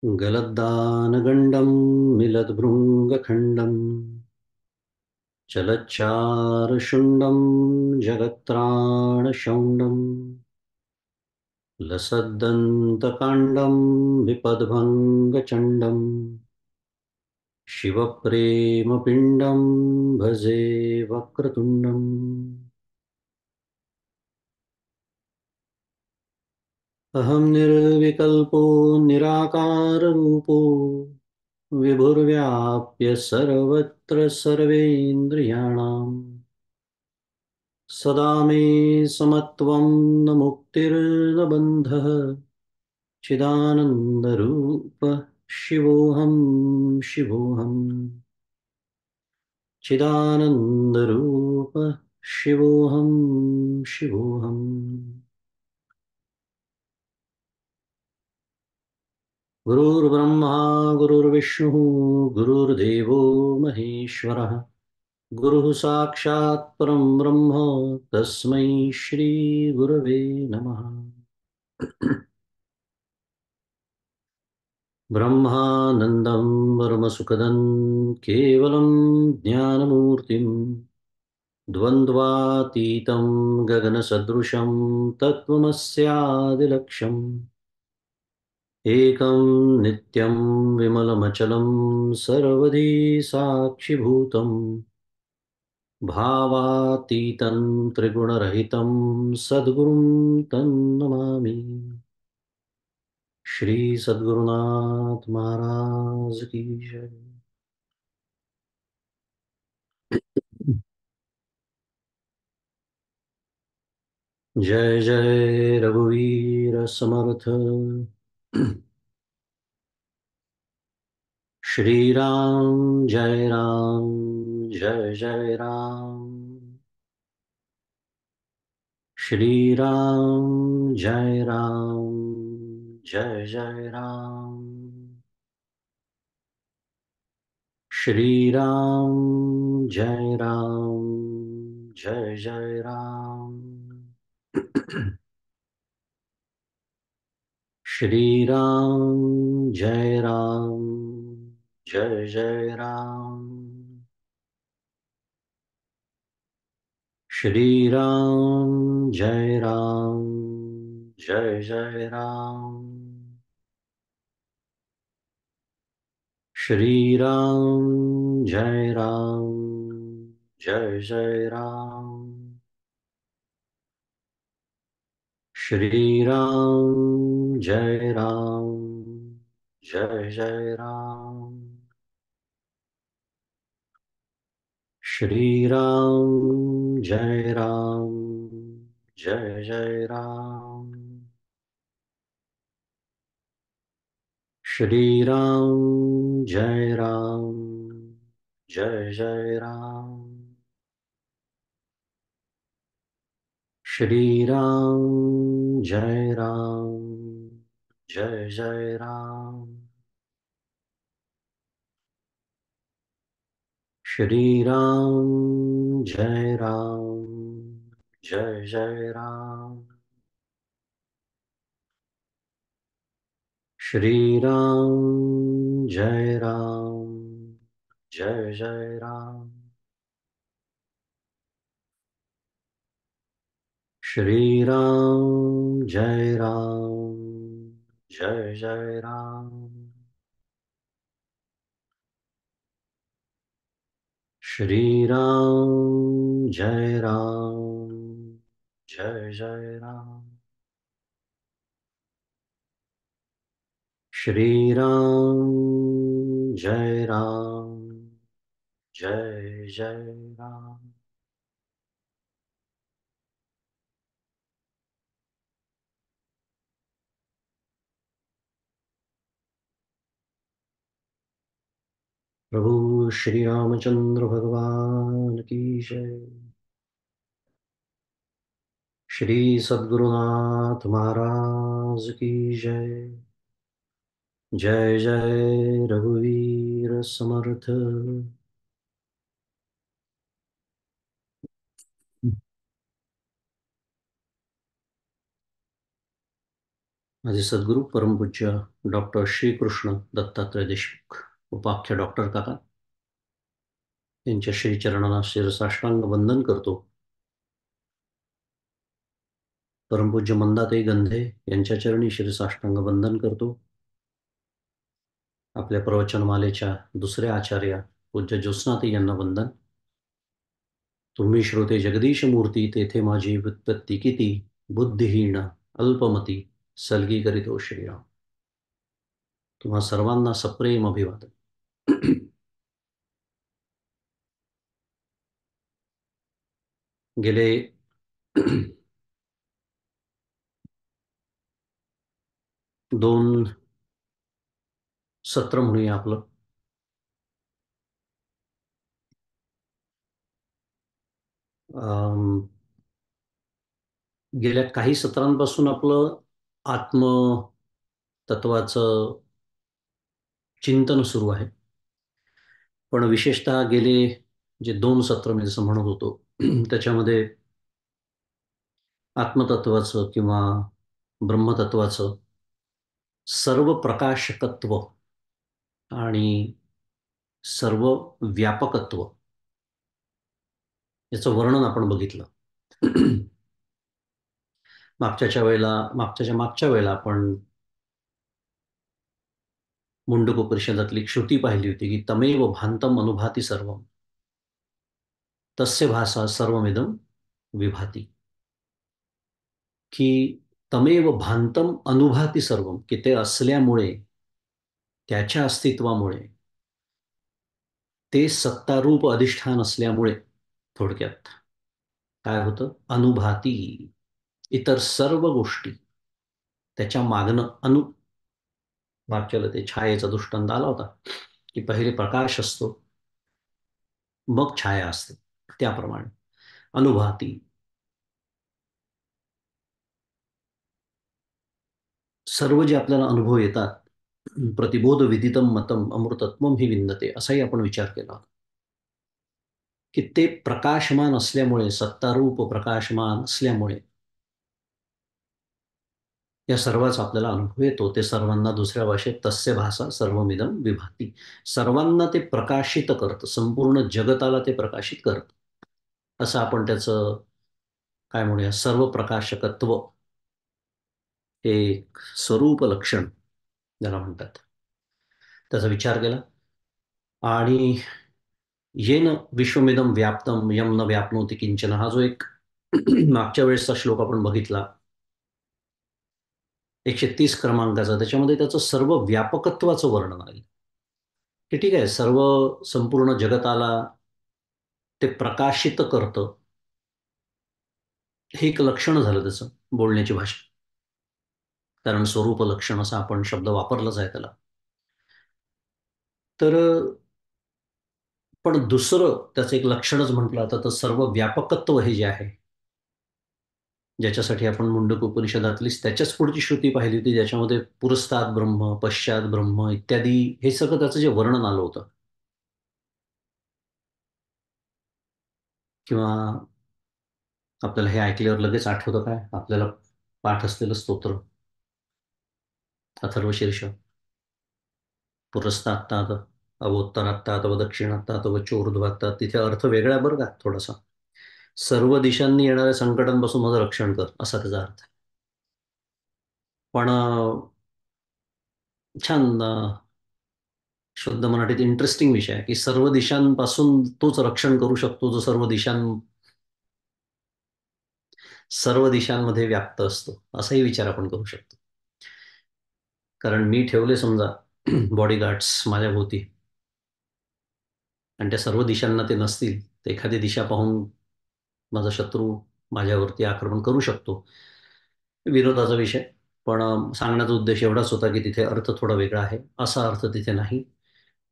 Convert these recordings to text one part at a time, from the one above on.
गलद्दानगण्डं मिलद्भृङ्गखण्डं चलच्चारुशुण्डं जगत्त्राणशौण्डं लसद्दन्तकाण्डं विपद्भङ्गचण्डं शिवप्रेमपिण्डं भजे वक्रतुण्डम्। अहं निर्विकल्पो निराकाररूपो विभुर्व्याप्य सर्वत्र सर्वेन्द्रियाणां सदा मे समत्वं न मुक्तिर्न बन्धः चिदानन्दरूप शिवोऽहं शिवोऽहं चिदानन्दरूप शिवोऽहं शिवोऽहम्। गुरुर्ब्रह्मा गुरुर्विष्णुः गुरुर्देवो महेश्वरः गुरुः साक्षात् परं ब्रह्म तस्मै श्रीगुरवे नमः। ब्रह्मानन्दं परमसुखदं केवलं ज्ञानमूर्तिं द्वन्द्वातीतं गगनसदृशं तत्त्वमस्यादिलक्ष्यम् एकं नित्यं विमलमचलं सर्वधी साक्षिभूतं भावातीतं त्रिगुणरहितं सद्गुरुं तन्नमामि। श्री सद्गुरुनाथ महाराज की जय। जय जय रघुवीर समर्थ। श्री राम जय राम जय जय राम। श्री राम जय राम जय जय राम। श्री राम जय राम जय जय राम। श्री राम जय राम जय जय राम। श्री राम जय राम जय जय राम। श्री राम जय राम जय जय राम। श्री राम जय राम जय जय राम। श्री राम जय राम जय जय राम। श्री राम जय राम जय जय राम। श्री राम जय राम जय जय राम। श्री राम जय राम जय जय राम। श्री राम जय राम जय जय राम। श्री राम जय राम जय जय राम। श्री राम जय राम जय जय राम। श्री राम जय राम जय जय राम। प्रभु श्री रामचंद्र भगवान की जय। श्री सद्गुरुनाथ महाराज की जय। जय जय रघुवीर समर्थ। माझे सद्गुरू परमपूज्य डॉक्टर श्रीकृष्ण दत्तात्रय देशमुख उपाख्य डॉक्टर काका यांच्या श्रीचरणाला शिरसाष्टांग वंदन करतो. परमपूज्य मंदाताई गंधे यांच्या चरणी शिरसाष्टांग वंदन करतो. आपल्या प्रवचनमालेच्या दुसऱ्या आचार्य पूज्य ज्योत्स्नाताई यांना वंदन. तुम्ही श्रोते जगदीश मूर्ती तेथे माझी व्युत्पत्ती किती, बुद्धिहीन अल्पमती सलगी करीतो श्रीराम. तुम्हा सर्वांना सप्रेम अभिवादन. गेले 2 सत्र म्हणूया आपलं. गेल्या काही सत्रांपासून आपलं आत्मतत्वाचं चिंतन सुरू आहे. पण विशेषतः गेले जे 2 सत्र मी जसं म्हणत होतो त्याच्यामध्ये आत्मतत्वाचं किंवा ब्रह्मतत्वाचं सर्व प्रकाशकत्व आणि सर्व व्यापकत्व याचं वर्णन आपण बघितलं. मागच्या वेळेला आपण मुंडकोपनिषदातली एक श्रुती पाहिली होती की तमेव भांतम अनुभाती सर्वम तस्य भाषा सर्वमिदं विभाती. की तमेव भांतम अनुभाती सर्वम, की ते असल्यामुळे, त्याच्या अस्तित्वामुळे, ते सत्तारूप अधिष्ठान असल्यामुळे थोडक्यात काय होतं, अनुभाती. इतर सर्व गोष्टी त्याच्या मागणं मागच्याला ते छायेचा दृष्टांत आला होता की पहिले प्रकाश असतो मग छाया असते. त्याप्रमाणे अनुभाती सर्व जे आपल्याला अनुभव येतात, प्रतिबोध विदितम मतम अमृतत्वम ही विंदते, असाही आपण विचार केला की ते प्रकाशमान असल्यामुळे, सत्तारूप प्रकाशमान असल्यामुळे या सर्वांचा आपल्याला अनुभव येतो. ते सर्वांना दुसऱ्या भाषेत तस्य भाषा सर्वमिदं विभाती, सर्वांना ते प्रकाशित करतं, संपूर्ण जगताला ते प्रकाशित करतं. असं आपण त्याचं काय म्हणूया, सर्व प्रकाशकत्व हे स्वरूप लक्षण ज्याला म्हणतात त्याचा विचार केला. आणि येन विश्वमिदं व्याप्तम यम न व्यापनोति किंचन, हा जो एक मागच्या वेळेसचा श्लोक आपण बघितला 130 क्रमांकाचा, त्याच्यामध्ये त्याचं सर्व व्यापकत्वाचं वर्णन आहे की ठीक आहे, सर्व संपूर्ण जगताला ते प्रकाशित करतं. हे एक लक्षण झालं त्याचं बोलण्याची भाषा, कारण स्वरूप लक्षण असा आपण शब्द वापरलाच आहे त्याला. तर पण दुसरं त्याचं एक लक्षणच म्हटलं आता तर सर्व व्यापकत्व हे जे आहे, ज्याच्यासाठी आपण मुंडक उपनिषदातलीच त्याच्याच पुढची श्रुती पाहिली होती, ज्याच्यामध्ये पुरस्ताद ब्रह्म, पश्चात ब्रह्म इत्यादी हे सगळं त्याचं जे वर्णन आलं होतं. किंवा आपल्याला हे ऐकल्यावर लगेच आठवतं काय, आपल्याला पाठ असलेलं स्तोत्र अथर्वशीर्ष, पुरस्तात्तात अवोत्तरात्तात व दक्षिणात्तात व चोर्ध्वात्तात, तिथे अर्थ वेगळा आहे बरं का थोडासा. सर्व दिशांनी येणाऱ्या संकटांपासून माझं रक्षण कर, असा त्याचा अर्थ. पण छान शुद्ध मराठीत इंटरेस्टिंग विषय आहे की सर्व दिशांपासून तोच रक्षण करू शकतो जो सर्व दिशांमध्ये व्याप्त असतो, असाही विचार आपण करू शकतो. कारण मी ठेवले समजा बॉडीगार्ड्स माझ्या भोवती, आणि त्या सर्व दिशांना ते नसतील तर एखादी दिशा पाहून माझा शत्रू माझ्यावरती आक्रमण करू शकतो. विरोधाचा विषय. पण सांगण्याचा उद्देश एवढाच होता की तिथे अर्थ थोडा वेगळा आहे, असा अर्थ तिथे नाही.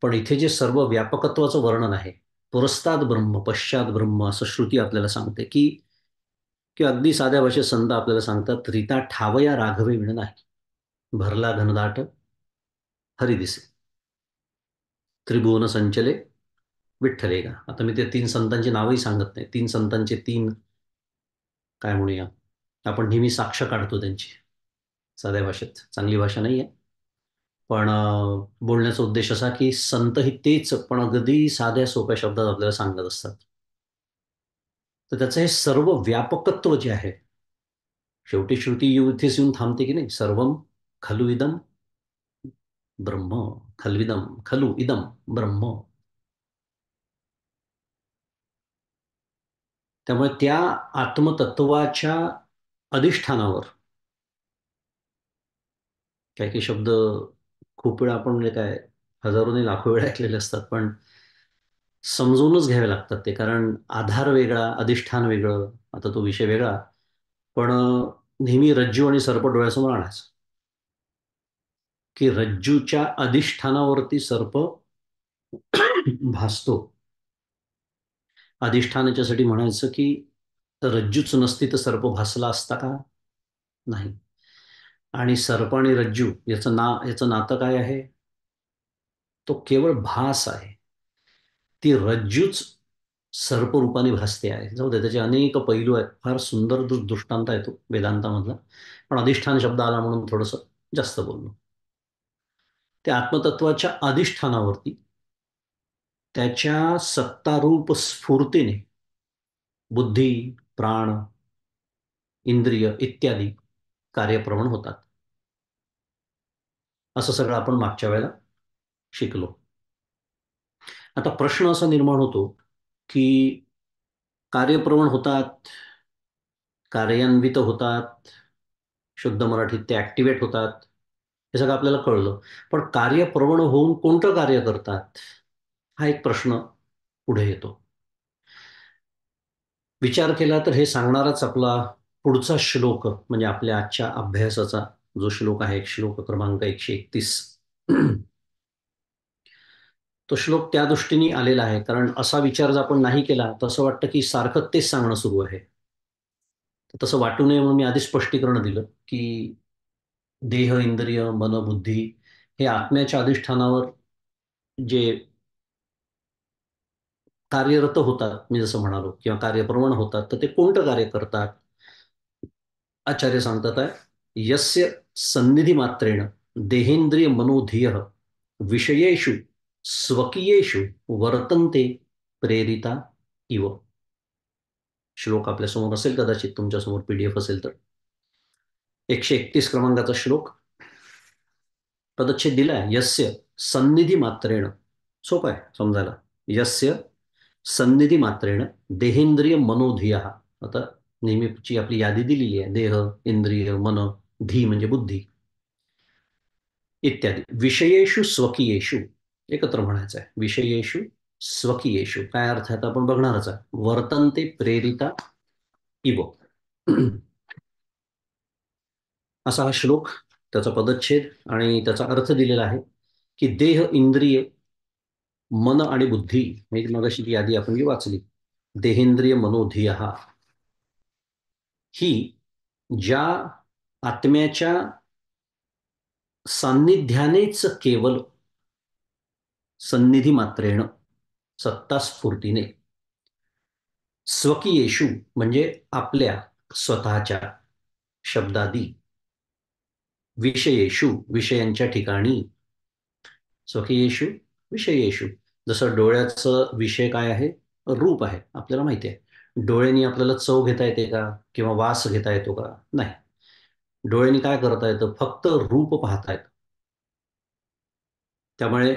पण इथे जे सर्व व्यापकत्वाचं वर्णन आहे, पुरस्ताद ब्रह्म पश्चात ब्रह्म, असं श्रुती आपल्याला सांगते की की अगदी साध्या भाषेत संत आपल्याला सांगतात, रीता ठावया राघवे विण नाही, भरला घनदाट हरी दिसे, त्रिभुवन संचले विठ्ठले का. आता मी ते 3 संतांची नावही सांगत नाही. 3 संतांचे 3 काय म्हणूया, आपण नेहमी साक्ष काढतो त्यांची. साध्या भाषेत. चांगली भाषा नाही आहे. पण बोलण्याचा उद्देश असा की संत ही तेच पण अगदी साध्या सोप्या शब्दात आपल्याला सांगत असतात. तर त्याचं हे सर्व व्यापकत्व जे आहे, शेवटी श्रुती इथेच येऊन थांबते की नाही, सर्वम खलु इदम ब्रह्म, खल्विदम खलु इदम ब्रह्म. त्यामुळे त्या आत्मतत्वाच्या अधिष्ठानावर काही काही शब्द खूप वेळा आपण म्हणजे काय हजारो नाही लाखो वेळा ऐकलेले असतात, पण समजूनच घ्यावे लागतात ते. कारण आधार वेगळा, अधिष्ठान वेगळं, आता तो विषय वेगळा. पण नेहमी रज्जू आणि सर्प डोळ्यासमोर आणायचं, की रज्जूच्या अधिष्ठानावरती सर्प भासतो. अधिष्ठान याच्यासाठी म्हणायचं की रज्जूच नसती तर सर्प भासला असता का? नाही. आणि सर्प आणि रज्जू याचं नातं काय आहे? तो केवळ भास आहे. ती रज्जूच सर्परूपाने भासते आहे. जाऊ दे, त्याचे अनेक पैलू आहेत. फार सुंदर दृष्टांत आहे तो वेदांतामधला. पण अधिष्ठान शब्द आला म्हणून थोडंसं जास्त बोललो. त्या आत्मतत्वाच्या अधिष्ठानावरती त्याच्या सत्तारूप स्फूर्तीने बुद्धी, प्राण, इंद्रिय इत्यादी कार्यप्रवण होतात. असं सगळं आपण मागच्या वेळेला शिकलो. आता प्रश्न असा निर्माण होतो की कार्यप्रवण होतात, कार्यान्वित होतात, शुद्ध मराठीत ते ऍक्टिव्हेट होतात, हे सगळं आपल्याला कळलं. पण कार्यप्रवण होऊन कोणतं कार्य करतात, हा एक प्रश्न पुढे येतो. विचार केला तर हे सांगणाराच आपला पुढचा श्लोक म्हणजे आपल्या आजच्या अभ्यासाचा जो श्लोक आहे, श्लोक क्रमांक 131. तो श्लोक त्या दृष्टीने आलेला आहे, कारण असा विचार जर आपण नाही केला तर असं वाटतं की सारखं तेच सांगणं सुरू आहे. तसं वाटू नये म्हणून मी आधी स्पष्टीकरण दिलं की देह, इंद्रिय, मन, बुद्धी हे आत्म्याच्या अधिष्ठानावर जे कार्यरत होतात, मी जसं म्हणालो, किंवा कार्यप्रवण होतात, तर ते कोणतं कार्य करतात? आचार्य सांगतात आहे, यस्य सन्निधी मात्रेण देहेंद्रिय मनोधिय विषयेषु स्वकीयेषु वर्तन्ते प्रेरिता इव. श्लोक आपल्यासमोर असेल, कदाचित तुमच्यासमोर PDF असेल तर. 131 क्रमांकाचा श्लोक. पदच्छेद दिलाय, यस्य सन्निधी मात्रेण. सोपं आहे समजायला. यस्य सन्निधी मात्रेण देहेंद्रिय मनोधिया. आता नेहमीची आपली यादी दिलेली आहे, देह, इंद्रिय, मन, धी म्हणजे बुद्धी इत्यादी. विषयेषु स्वकीयेषु एकत्र म्हणायचं आहे. विषयेषु स्वकीयेषु काय अर्थ आहे आपण बघणारच आहे. वर्तनते प्रेरिता इव. असा हा श्लोक, त्याचा पदच्छेद आणि त्याचा अर्थ दिलेला आहे की देह, इंद्रिय, मन आणि बुद्धी, म्हणजे मगाशी ती यादी आपण जी वाचली, देहेंद्रिय मनोधिया, ही ज्या आत्म्याच्या सान्निध्यानेच केवळ सन्निधी मात्रेण सत्तास्फूर्तीने स्वकीयेषु म्हणजे आपल्या स्वतःच्या शब्दादी विषयेषु विषयांच्या ठिकाणी स्वकीयेषु विषयेषु. जसं डोळ्याचं विषय काय आहे? रूप आहे, आपल्याला माहिती आहे. डोळ्यांनी आपल्याला चव घेता येते का, किंवा वास घेता येतो का? नाही. डोळ्यांनी काय करता येतं? फक्त रूप पाहता येतं. त्यामुळे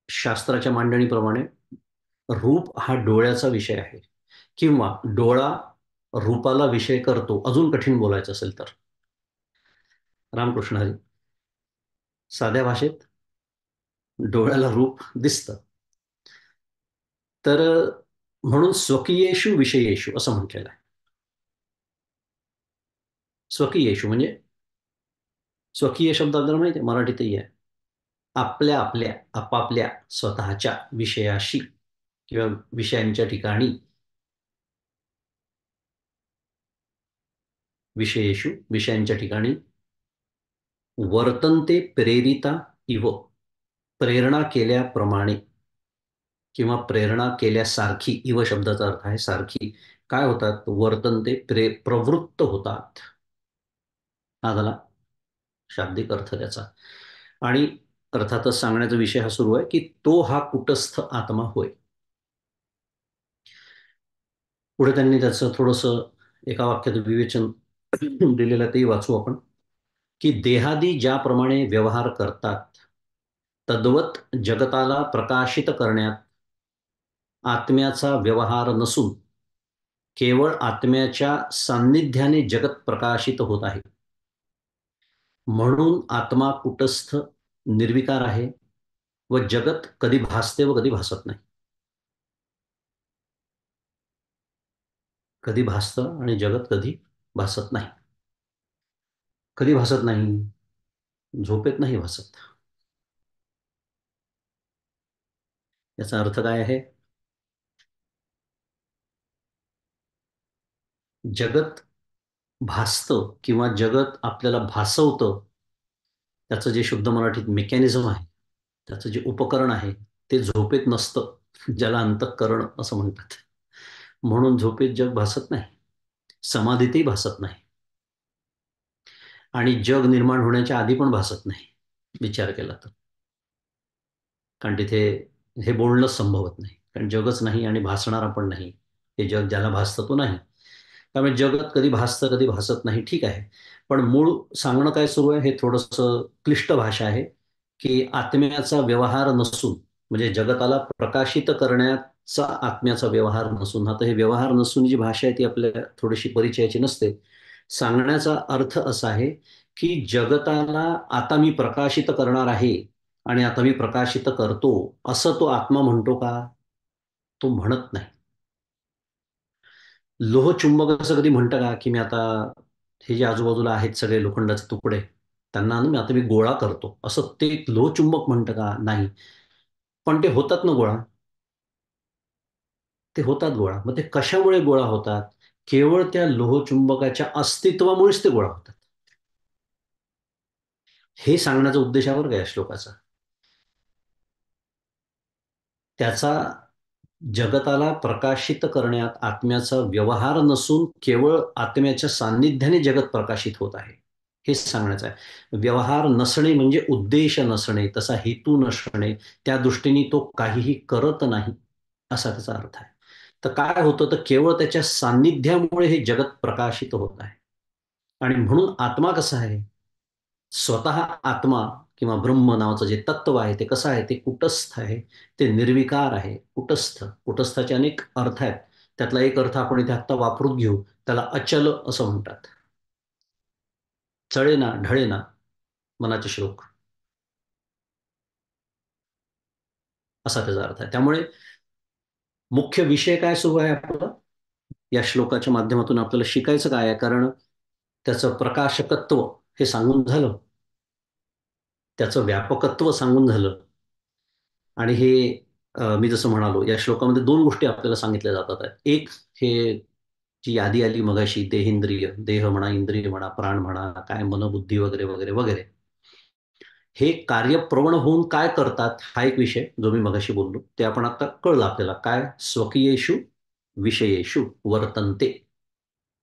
शास्त्राच्या मांडणीप्रमाणे रूप हा डोळ्याचा विषय आहे, किंवा डोळा रूपाला विषय करतो, अजून कठीण बोलायचं असेल तर. रामकृष्ण हरी. साध्या भाषेत डोळ्याला रूप दिसतं. तर म्हणून स्वकीयेषु विषयेषु असं म्हटलेलं आहे. स्वकीयेषु म्हणजे स्वकीय शब्द आपल्याला माहिती आहे, मराठीतही आहे. आपल्या आपल्या आपापल्या स्वतःच्या विषयाशी किंवा विषयांच्या ठिकाणी. विषयेषु विषयांच्या ठिकाणी वर्तनते प्रेरिता इव, प्रेरणा केल्याप्रमाणे किंवा प्रेरणा केल्यासारखी. इव शब्दाचा अर्थ आहे सारखी. काय होतात? वर्तनते प्रवृत्त होतात. हा झाला शाब्दिक अर्थ त्याचा. आणि अर्थातच सांगण्याचा विषय हा सुरू आहे की तो हा कुटस्थ आत्मा होय. पुढे त्यांनी त्याचं थोडंसं एका वाक्यात विवेचन दिलेलं तेही वाचू आपण, की देहादी ज्याप्रमाणे व्यवहार करतात तद्वत जगताला प्रकाशित करण्यात आत्म्याचा व्यवहार नसून केवळ आत्म्याच्या सान्निध्याने जगत प्रकाशित होत आहे. म्हणून आत्मा कुटस्थ निर्विकार आहे व जगत कधी भासते व कधी भासत नाही. कधी भासतं आणि जगत कधी भासत नाही. कधी भासत नाही? झोपेत नाही भासत. याचा अर्थ काय आहे? जगत भासतं किंवा जगत आपल्याला भासवतं, त्याचं जे शुद्ध मराठीत मेकॅनिझम आहे, त्याचं जे उपकरण आहे, ते झोपेत नसतं, ज्याला अंतःकरण असं म्हणतात. म्हणून झोपेत जग भासत नाही, समाधीतही भासत नाही आणि जग निर्माण होण्याच्या आधी पण भासत नाही, विचार केला तर. कारण तिथे हे बोलणंच संभवत नाही, कारण जगच नाही आणि भासणारा पण नाही. हे जग ज्याला भासतं तो नाही. त्यामुळे जगत कधी भासतं कधी भासत नाही, ठीक आहे. पण मूळ सांगणं काय सुरू आहे हे थोडंसं क्लिष्ट भाषा आहे, की आत्म्याचा व्यवहार नसून, म्हणजे जगताला प्रकाशित करण्याचा आत्म्याचा व्यवहार नसून. आता हे व्यवहार नसून जी भाषा आहे ती आपल्याला थोडीशी परिचयाची नसते. सांगण्याचा अर्थ असा आहे की जगताला आता मी प्रकाशित करणार आहे आणि आता मी प्रकाशित करतो, असं तो आत्मा म्हणतो का? तो म्हणत नाही. लोहचुंबक असं कधी म्हणतं का, की मी आता हे जे आजूबाजूला आहेत सगळे लोखंडाचे तुकडे, त्यांना ना मी आता मी गोळा करतो, असं ते लोहचुंबक म्हणतं का? नाही. पण ते होतात ना गोळा. ते होतात गोळा. मग ते कशामुळे गोळा होतात? केवळ त्या लोहचुंबकाच्या अस्तित्वामुळेच ते गोळा होतात. हे सांगण्याचा उद्देश आहे बरं का या श्लोकाचा. त्याचा जगताला प्रकाशित करण्यात आत्म्याचा व्यवहार नसून केवळ आत्म्याच्या सान्निध्याने जगत प्रकाशित होत आहे, हे सांगण्याचं आहे. व्यवहार नसणे म्हणजे उद्देश नसणे, तसा हेतू नसणे, त्या दृष्टीने तो काहीही करत नाही, असा त्याचा अर्थ आहे. तर काय होतं, तर केवळ त्याच्या सान्निध्यामुळे हे जगत प्रकाशित होत आहे. आणि म्हणून आत्मा कसा आहे, स्वतः आत्मा किंवा ब्रह्म नावाचं जे तत्व आहे ते कसं आहे, ते कुटस्थ आहे, ते निर्विकार आहे. कुटस्थ, कुटस्थाचे अनेक अर्थ आहेत. त्यातला एक अर्थ आपण इथे आत्ता वापरून घेऊ, त्याला अचल असं म्हणतात. चळेना ढळेना मनाचे श्लोक, असा त्याचा अर्थ आहे. त्यामुळे मुख्य विषय काय सुरू आहे आपला या श्लोकाच्या माध्यमातून, आपल्याला शिकायचं काय आहे? कारण त्याचं प्रकाशकत्व हे सांगून झालं, त्याचं व्यापकत्व सांगून झालं. आणि हे मी जसं म्हणालो, या श्लोकामध्ये दोन गोष्टी आपल्याला सांगितल्या जातात आहेत. एक, हे जी यादी आली मगाशी, देहेंद्रिय, देह म्हणा, इंद्रिय म्हणा, प्राण म्हणा, काय मनबुद्धी वगैरे वगैरे वगैरे, हे कार्यप्रवण होऊन काय करतात, हा एक विषय जो मी मगाशी बोललो, ते आपण आता कळलं आपल्याला. काय? स्वकीयेषु विषयेषु वर्तन्ते,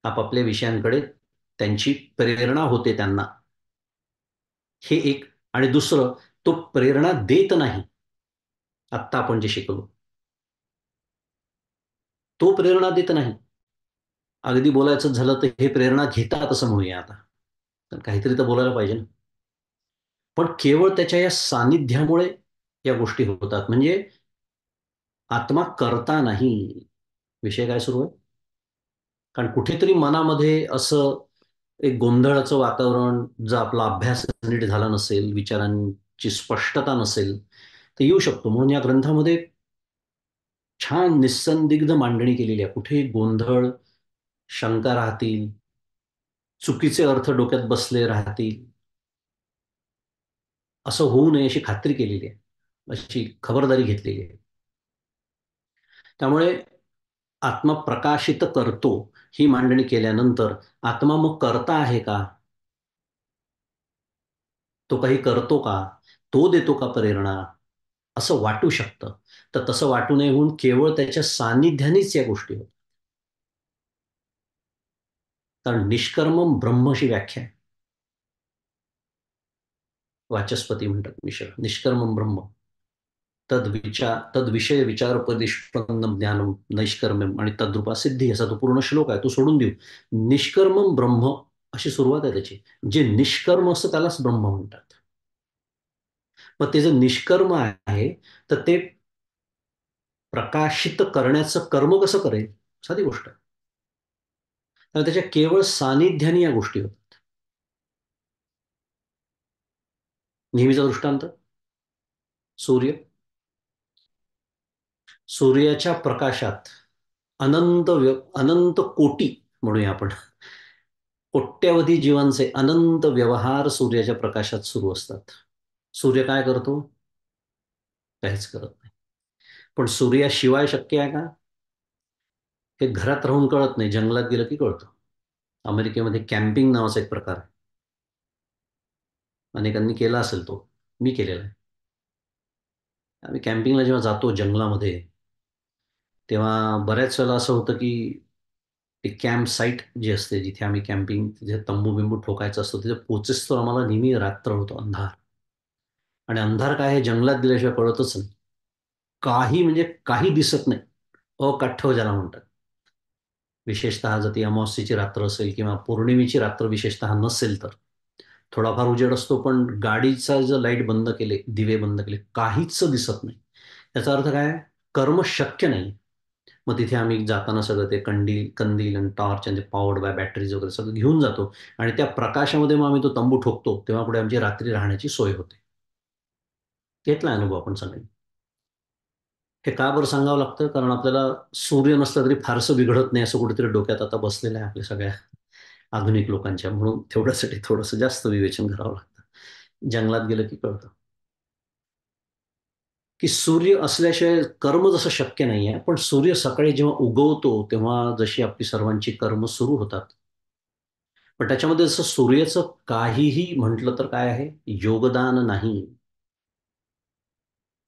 आपापल्या विषयांकडे त्यांची प्रेरणा होते त्यांना, हे एक. आणि दुसरं, तो प्रेरणा देत नाही. आत्ता आपण जे शिकलो, तो प्रेरणा देत नाही. अगदी बोलायचं झालं तर हे प्रेरणा घेतात असं म्हणूया आता. तर काहीतरी तर बोलायला पाहिजे ना. पण केवळ त्याच्या या सानिध्यामुळे या गोष्टी होतात. म्हणजे आत्मा करता नाही. विषय काय सुरू आहे? कारण कुठेतरी मनामध्ये असं एक गोंधळाचं वातावरण, जर आपला अभ्यास नीट झाला नसेल, विचारांची स्पष्टता नसेल, तर येऊ शकतो. म्हणून या ग्रंथामध्ये छान निस्संदिग्ध मांडणी केलेली आहे. कुठे गोंधळ, शंका राहतील, चुकीचे अर्थ डोक्यात बसले राहतील, असं होऊ नये अशी खात्री केलेली आहे, अशी खबरदारी घेतलेली आहे. त्यामुळे आत्मा प्रकाशित करतो ही मांडणी केल्यानंतर आत्मा मग करता आहे का? तो काही करतो का? तो देतो का प्रेरणा? असं वाटू शकतं. तर तसं वाटू नये म्हणून केवळ त्याच्या सान्निध्यानेच या गोष्टी होतात. कारण निष्कर्मम ब्रह्मशी व्याख्या आहे. वाचस्पती म्हणतात मिश्र. निष्कर्मम ब्रह्म तद्विषय विचारोपदिष्पन्नम ज्ञानम नैष्कर्म्यम आणि तद्रूपा सिद्धी, असा तो पूर्ण श्लोक आहे. तो सोडून देऊ. निष्कर्मम ब्रह्म अशी सुरुवात आहे त्याची. जे निष्कर्म असतं त्यालाच ब्रह्म म्हणतात. मग ते जे निष्कर्म आहे, तर ते प्रकाशित करण्याचं कर्म कसं करेल? साधी गोष्ट आहे. तर त्याच्या केवळ सानिध्याने या गोष्टी होतात. नेहमीचा दृष्टांत सूर्य. सूर्याच्या प्रकाशात अनंत कोटी म्हणूया आपण, कोट्यावधी जीवांचे अनंत व्यवहार सूर्याच्या प्रकाशात सुरू असतात. सूर्य काय करतो? काहीच करत नाही. पण सूर्याशिवाय शक्य आहे का? हे घरात राहून कळत नाही, जंगलात गेलं की कळतं. अमेरिकेमध्ये कॅम्पिंग नावाचा एक प्रकार आहे. अनेकांनी केला असेल तो. मी केलेला आहे. आम्ही कॅम्पिंगला जेव्हा जातो जंगलामध्ये, तेव्हा बऱ्याच वेळेला असं होतं की ते कॅम्प साईट जी असते, जिथे आम्ही कॅम्पिंग, तिथे तंबू बिंबू ठोकायचा असतो, तिथे पोचेस तो आम्हाला नेहमी रात्र होतो, अंधार. आणि अंधार काय आहे, जंगलात गेल्याशिवाय कळतच नाही. काही म्हणजे काही दिसत नाही. अकाठ्य ज्याला म्हणतात. विशेषतः जर ती अमावस्येची रात्र असेल किंवा पौर्णिमेची रात्र विशेषतः नसेल तर थोडाफार उजेड असतो, पण गाडीचा जर लाईट बंद केले, दिवे बंद केले, काहीच दिसत नाही. याचा अर्थ काय? कर्म शक्य नाही. मग तिथे आम्ही जाताना सगळं ते कंदील आणि टॉर्च आणि पॉवर्ड बाय बॅटरीज वगैरे सगळं घेऊन जातो. आणि त्या प्रकाशामध्ये मग आम्ही तो तंबू ठोकतो, तेव्हा पुढे आमची रात्री राहण्याची सोय होते. घेतला अनुभव आपण सगळे. हे का बरं सांगावं लागतं? कारण आपल्याला सूर्य नसला तरी फारसं बिघडत नाही, असं कुठेतरी डोक्यात आता बसलेलं आहे आपल्या सगळ्या आधुनिक लोकांच्या. म्हणून तेवढ्यासाठी थोडंसं जास्त विवेचन करावं लागतं. जंगलात गेलं की कळतं की सूर्य असल्याशिवाय कर्म जसं शक्य नाही आहे. पण सूर्य सकाळी जेव्हा उगवतो तेव्हा जशी आपली सर्वांची कर्म सुरू होतात, पण त्याच्यामध्ये जसं सूर्याचं काहीही म्हटलं तर काय आहे, योगदान नाही.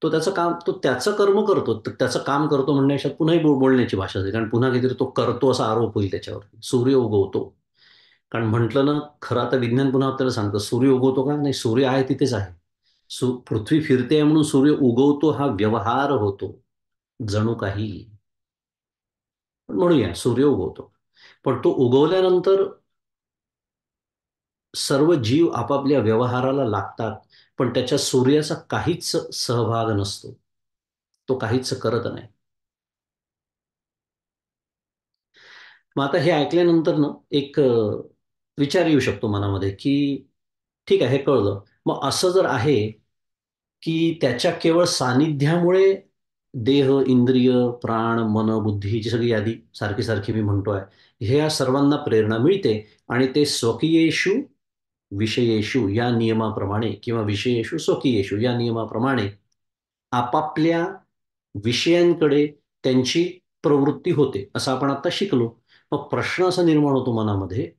तो त्याचं कर्म करतो, त्याचं काम करतो म्हणण्यापेक्षा पुन्हाही बोलण्याची भाषा आहे. कारण पुन्हा काहीतरी तो करतो असा आरोप होईल त्याच्यावर. सूर्य उगवतो. कारण म्हटलं ना, खरं आता विज्ञान पुन्हा आपल्याला सांगतं, सूर्य उगवतो का? नाही, सूर्य आहे तिथेच आहे. पृथ्वी फिरते आहे म्हणून सूर्य उगवतो हा व्यवहार होतो. जणू काही. पण म्हणूया सूर्य उगवतो. पण तो उगवल्यानंतर सर्व जीव आपापल्या व्यवहाराला लागतात. पण त्याच्या सूर्याचा काहीच सहभाग नसतो. तो काहीच करत नाही. मग आता हे ऐकल्यानंतर ना एक विचार येऊ शकतो मनामध्ये, की ठीक आहे, हे कळलं. मग असं जर आहे, की त्याच्या केवळ सानिध्यामुळे देह, इंद्रिय, प्राण, मन, बुद्धी हिची सगळी यादी सारखी सारखी मी म्हणतोय, हे या सर्वांना प्रेरणा मिळते आणि ते स्वकीयेषु विषयेषु या नियमाप्रमाणे किंवा विषयेषु स्वकीयेषु या नियमाप्रमाणे आपापल्या विषयांकडे त्यांची प्रवृत्ती होते, असं आपण आता शिकलो. मग प्रश्न असा निर्माण होतो मनामध्ये,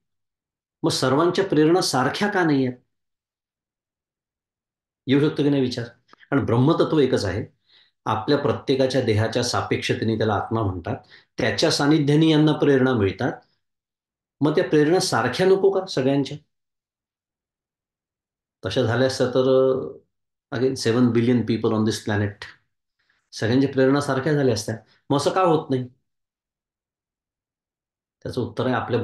मग सर्वांच्या प्रेरणा सारख्या का नाही आहेत? येऊ शकतो की नाही विचार? कारण ब्रह्मतत्व एकच आहे. आपल्या प्रत्येकाच्या देहाच्या सापेक्षतेने त्याला आत्मा म्हणतात. त्याच्या सानिध्याने यांना प्रेरणा मिळतात. मग त्या प्रेरणा सारख्या नको का सगळ्यांच्या? तशा झाल्या असत्या तर again 7 billion people on this planet, सगळ्यांच्या प्रेरणा सारख्या झाल्या असत्या. मग असं का होत नाही? त्याचं उत्तर आहे आपल्या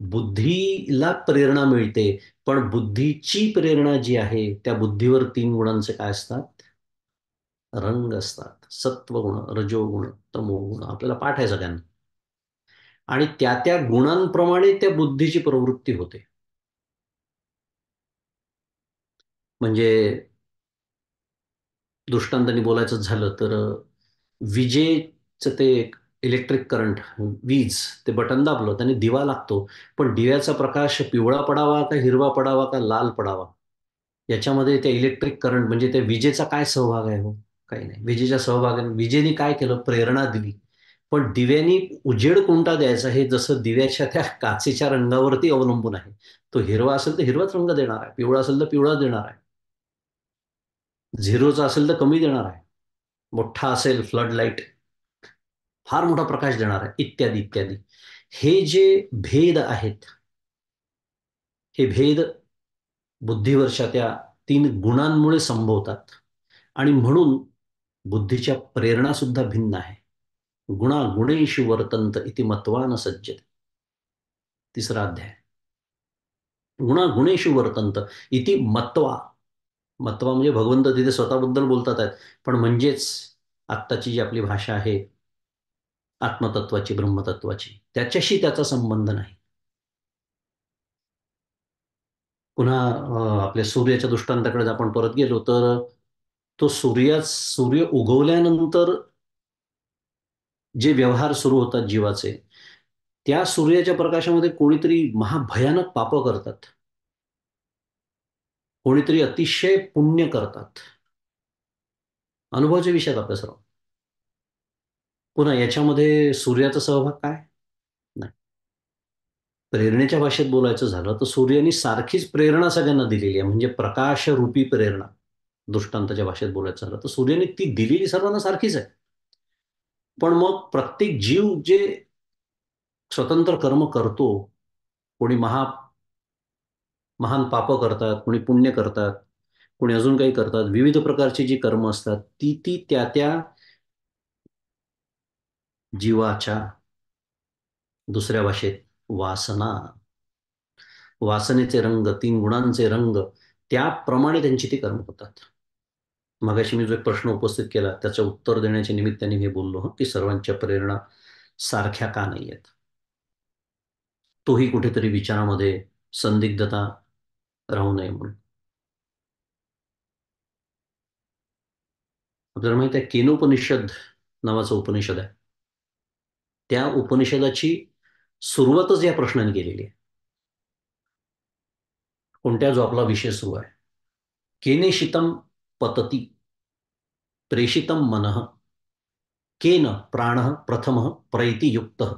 बुद्धीला प्रेरणा मिळते. पण बुद्धीची प्रेरणा जी आहे, त्या बुद्धीवर 3 गुणांचे काय असतात? रंग असतात. सत्वगुण, रजोगुण, तमोगुण. आपल्याला पाठ आहे सगळ्यांना. आणि त्या त्या गुणांप्रमाणे त्या बुद्धीची प्रवृत्ती होते. म्हणजे दृष्टांताने बोलायचं झालं तर विजेचं ते इलेक्ट्रिक करंट, वीज, ते बटन दाबलं त्याने दिवा लागतो. पण दिव्याचा प्रकाश पिवळा पडावा का हिरवा पडावा का लाल पडावा, याच्यामध्ये त्या इलेक्ट्रिक करंट म्हणजे त्या विजेचा काय सहभाग आहे? हो, काही नाही. विजेच्या सहभागाने विजेने काय केलं? प्रेरणा दिली. पण दिव्यानी उजेड कोणता द्यायचा हे जसं दिव्याच्या त्या काचेच्या रंगावरती अवलंबून आहे. तो हिरवा असेल तर हिरवाच रंग देणार आहे, पिवळा असेल तर पिवळा देणार आहे, झिरोचा असेल तर कमी देणार आहे, मोठा असेल फ्लड लाईट फार मोठा प्रकाश देणार आहे, इत्यादी इत्यादी. हे जे भेद आहेत, हे भेद बुद्धीवरच्या त्या तीन गुणांमुळे संभवतात. आणि म्हणून बुद्धीच्या प्रेरणा सुद्धा भिन्न आहे. गुणा गुणेषु वर्तंत इति मत्वा न सज्जते. तिसरा अध्याय. गुणा गुणेषु वर्तंत इति मत्वा. मत्वा म्हणजे भगवंत तिथे स्वतःबद्दल बोलतात आहेत, पण म्हणजेच आत्ताची जी आपली भाषा आहे आत्मतत्वाची, ब्रह्मतत्वाची, त्याच्याशी त्याचा संबंध नाही. पुन्हा आपल्या सूर्याच्या दृष्टांताकडे आपण परत गेलो तर तो सूर्य उगवल्यानंतर जे व्यवहार सुरू होतात जीवाचे, त्या सूर्याच्या प्रकाशामध्ये कोणीतरी महाभयानक पाप करतात, कोणीतरी अतिशय पुण्य करतात. अनुभवाचे विषय आहेत आपल्या सर्व. पुन्हा याच्यामध्ये सूर्याचा सहभाग काय नाही. प्रेरणेच्या भाषेत बोलायचं झालं तर सूर्याने सारखीच प्रेरणा सगळ्यांना दिलेली आहे, म्हणजे प्रकाशरूपी प्रेरणा. दृष्टांताच्या भाषेत बोलायचं झालं तर सूर्याने ती दिलेली सर्वांना सारखीच आहे. पण मग प्रत्येक जीव जे स्वतंत्र कर्म करतो, कोणी महान पाप करतात, कोणी पुण्य करतात, कोणी अजून काही करतात, विविध प्रकारची जी कर्म असतात ती ती त्या त्या जीवाच्या, दुसऱ्या भाषेत वासना, वासनेचे रंग, तीन गुणांचे रंग, त्याप्रमाणे त्यांची ती कर्म होतात. मगाशी मी जो एक प्रश्न उपस्थित केला त्याचं उत्तर देण्याच्या निमित्ताने मी बोललो की सर्वांच्या प्रेरणा सारख्या का नाही आहेत. तोही कुठेतरी विचारामध्ये संदिग्धता राहू नये म्हणून. आपल्याला माहित आहे केनोपनिषद नावाचं उपनिषद आहे. त्या उपनिषदाची सुरुवातच या प्रश्नाने केलेली आहे. कोणत्या, जो आपला विषय सुरू आहे, केनेशितम पतती प्रेषितम मनः केन प्राणः प्रथमः प्रैति युक्तः,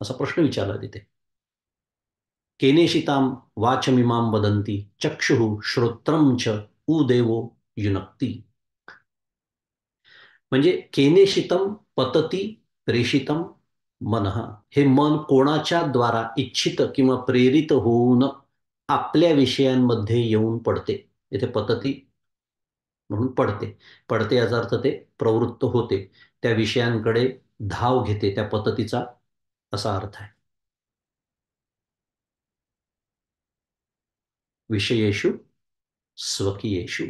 असा प्रश्न विचारला तिथे. केनेशिताम वाचमिमां वदन्ति चक्षुः श्रोत्रम च उदेवो युनक्ती. म्हणजे केनेशितम पतती प्रेषितम मनः, हे मन कोणाच्या द्वारा इच्छित किंवा प्रेरित होऊन आपल्या विषयांमध्ये येऊन पडते. इथे पतती म्हणून पडते. पडते याचा अर्थ ते प्रवृत्त होते, त्या विषयांकडे धाव घेते, त्या पततीचा असा अर्थ आहे. विषयेषु स्वकीयेषु.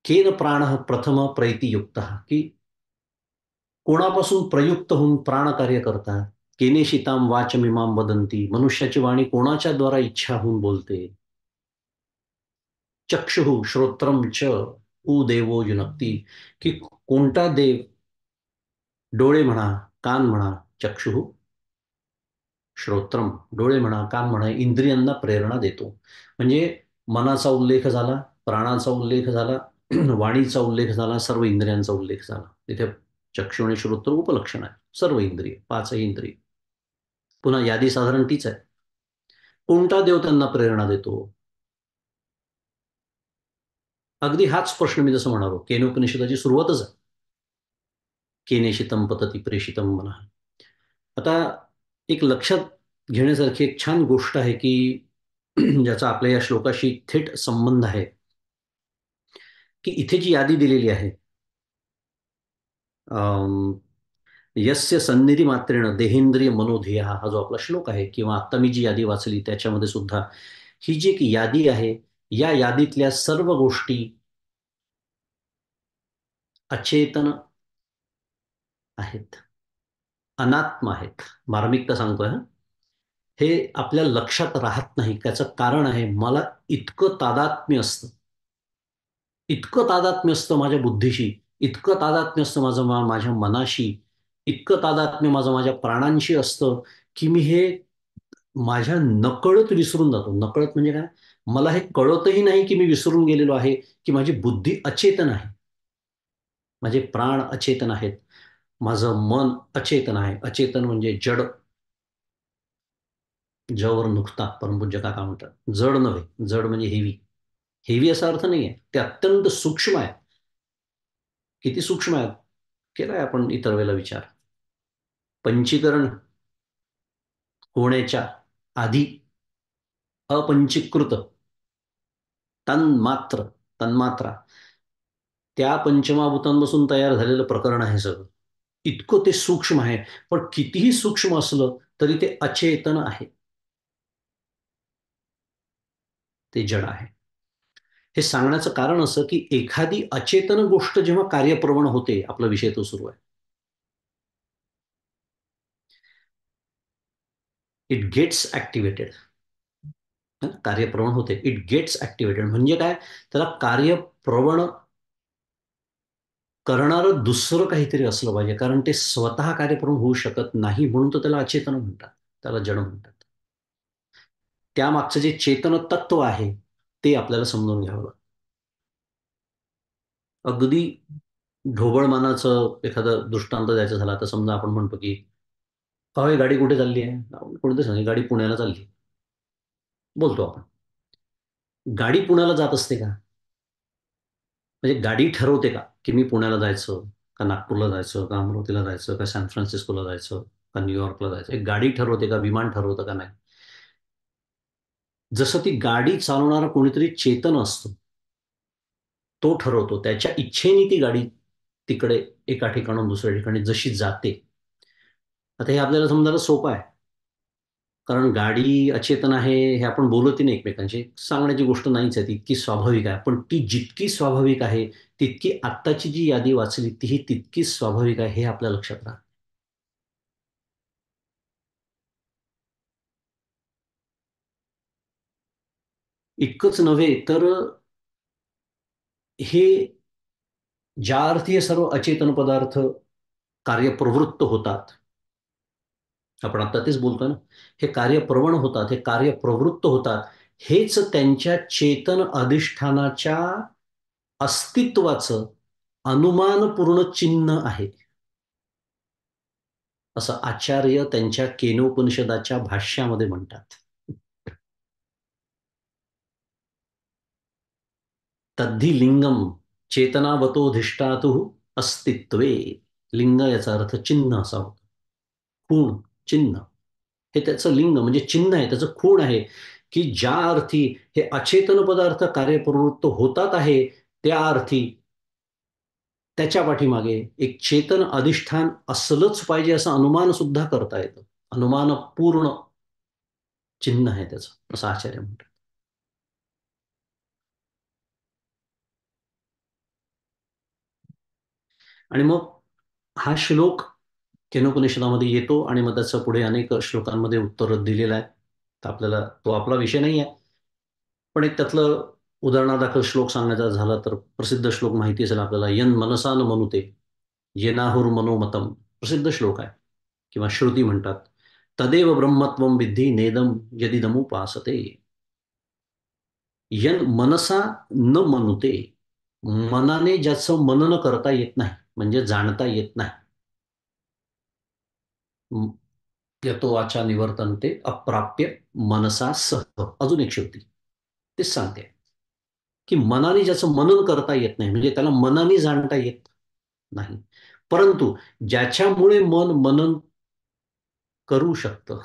केन प्राणः प्रथम प्रैतियुक्तः, की कोणापासून प्रयुक्त होऊन प्राण कार्य करतात. केनेशिताम वाचमिमाम वदंती, मनुष्याची वाणी कोणाच्या द्वारा इच्छा होऊन बोलते. चक्षुः श्रोत्रम च उ देवो युनक्ती, की कोणता देव, डोळे म्हणा, कान म्हणा, चक्षुः श्रोत्रम, डोळे म्हणा, कान म्हणा, इंद्रियांना प्रेरणा देतो. म्हणजे मनाचा उल्लेख झाला, प्राणाचा उल्लेख झाला, वाणीचा उल्लेख झाला, सर्व इंद्रियांचा उल्लेख झाला. तिथे चक्षु आणि श्रोत्र उपलक्षण आहे, सर्व इंद्रिय, पाचही इंद्रिय. पुन्हा यादी साधारण तीच आहे. कोणता देव त्यांना प्रेरणा देतो? अगदी हाच प्रश्न मी जसं म्हणालो, केनोपनिषदाची सुरुवातच आहे. केनेशितम पतती प्रेषितम मनः. आता एक लक्षात घेण्यासारखी एक छान गोष्ट आहे की ज्याचा आपल्या या श्लोकाशी थेट संबंध आहे, की इथे जी यादी दिलेली आहे, यस्य सन्निधी मात्रेण देहेंद्रिय मनोधिया, हा जो आपला श्लोक आहे, किंवा आता मी जी यादी वाचली त्याच्यामध्ये सुद्धा ही जी एक यादी आहे, या यादीतल्या सर्व गोष्टी अचेतन आहेत, अनात्म आहेत. मार्मिकता सांगतोय हा. हे आपल्या लक्षात राहत नाही. त्याचं कारण आहे, मला इतकं तादात्म्य असतं, इतकं तादात्म्य असतं माझ्या बुद्धीशी, इतकं तादात्म्य असतं माझ्या मनाशी, इतकं तादात्म्य माझं माझ्या प्राणांशी असतं, की मी हे माझ्या नकळत विसरून जातो. नकळत म्हणजे काय? मला हे कळतही नाही की मी विसरून गेलेलो आहे, की माझी बुद्धी अचेतन आहे, माझे प्राण अचेतन आहेत, माझं मन अचेतन आहे. अचेतन म्हणजे जड, जवर नुकता परमपूज्य काका म्हणतात. जड नव्हे, जड म्हणजे हेवी. हेवी असा अर्थ नाही आहे, ते अत्यंत सूक्ष्म आहे. किती सूक्ष्म आहे केलाय आपण इतर वेळेला विचार. पंचीकरण होण्याच्या आधी अपंचीकृत तन्मात्र, तन्मात्रा, त्या पंचमहाभूतांपासून तयार झालेलं प्रकरण आहे सगळं. इतकं ते सूक्ष्म आहे. पण कितीही सूक्ष्म असलं तरी ते अचेतन आहे, ते जड आहे. हे सांगण्याचं कारण असं की एखादी अचेतन गोष्ट जेव्हा कार्यप्रवण होते, आपला विषय तो सुरू आहे, इट गेट्स ऍक्टिव्हेटेड. कार्यप्रवण होते, इट गेट्स ऍक्टिव्हेटेड म्हणजे काय? त्याला कार्यप्रवण करणारं दुसरं काहीतरी असलं पाहिजे, कारण ते स्वतः कार्यप्रवण होऊ शकत नाही, म्हणून तर त्याला अचेतन म्हणतात, त्याला जड म्हणतात. त्यामागचं जे चेतन तत्व आहे ते आपल्याला समजून घ्यावं लागतं. अगदी ढोबळमानाचं एखादं दृष्टांत द्यायचं झाला तर समजा आपण म्हणतो की "अहो, ही गाडी कुठे चालली आहे?" कोणीतरी सांगेल, "गाडी पुण्याला चालली." बोलतो आपण. गाडी पुण्याला जात असते का? म्हणजे गाडी ठरवते का, की मी पुण्याला जायचं, का नागपूरला जायचं, का अमरावतीला जायचं, का सॅन फ्रान्सिस्कोला जायचं, का न्यूयॉर्कला जायचं? एक गाडी ठरवते का? विमान ठरवतं का? नाही. जसं ती गाडी चालवणारा कोणीतरी चेतन असतो, तो ठरवतो. त्याच्या इच्छेने ती गाडी तिकडे एका ठिकाणाहून दुसऱ्या ठिकाणी जशी जाते. आता हे आपल्याला समजायला सोपं आहे. कारण गाडी अचेतन आहे हे आपण बोलतही नाही एकमेकांशी. सांगण्याची गोष्ट नाहीच आहे. ती इतकी स्वाभाविक आहे. पण ती जितकी स्वाभाविक आहे, तितकी आत्ताची जी यादी वाचली तीही तितकीच स्वाभाविक आहे, हे आपल्या लक्षात राहतं. इतकंच नव्हे तर हे ज्या अर्थी हे सर्व अचेतन पदार्थ कार्यप्रवृत्त होतात, आपण आता तेच बोलतो ना, हे कार्यप्रवण होतात, हे कार्यप्रवृत्त होतात, हेच त्यांच्या चेतन अधिष्ठानाच्या अस्तित्वाचं अनुमानपूर्ण चिन्ह आहे, असं आचार्य त्यांच्या केनोपनिषदाच्या भाष्यामध्ये म्हणतात. तद्धी लिंगम चेतनावतोधिष्ठातु अस्तित्वे. लिंग याचा अर्थ चिन्ह असा होतो. खूण, चिन्ह. हे त्याचं लिंग म्हणजे चिन्ह आहे, त्याचं खूण आहे, की ज्या अर्थी हे अचेतन पदार्थ कार्यप्रवृत्त होतात आहे, त्या अर्थी त्याच्या पाठीमागे एक चेतन अधिष्ठान असलंच पाहिजे असं अनुमान सुद्धा करता येतं. अनुमानपूर्ण चिन्ह आहे त्याचं, असं आचार्य म्हणतात. आणि मग हा श्लोक केनोपनिषदामध्ये येतो आणि मग त्याचं पुढे अनेक श्लोकांमध्ये उत्तर दिलेलं आहे. तर आपल्याला तो आपला विषय नाही आहे. पण एक त्यातलं उदाहरणादाखल श्लोक सांगायचा झाला तर प्रसिद्ध श्लोक माहिती असेल आपल्याला, "यन मनसा न मनुते येनाहुर मनोमतम." प्रसिद्ध श्लोक आहे किंवा श्रुती म्हणतात. "तदेव ब्रह्मत्वं विद्धी नेदम यदिदमुपासते." यन मनसा न मनुते, मनाने ज्याचं मनन करता येत नाही, म्हणजे जाणता येत नाही. यतो वाचा निवर्तन्ते अप्राप्य मनसा सह. अजून एक श्रुती तेच सांगते, की मनाने ज्याचं मनन करता येत नाही, म्हणजे त्याला मनाने जाणता येत नाही. परंतु ज्याच्यामुळे मन मनन करू शकतं,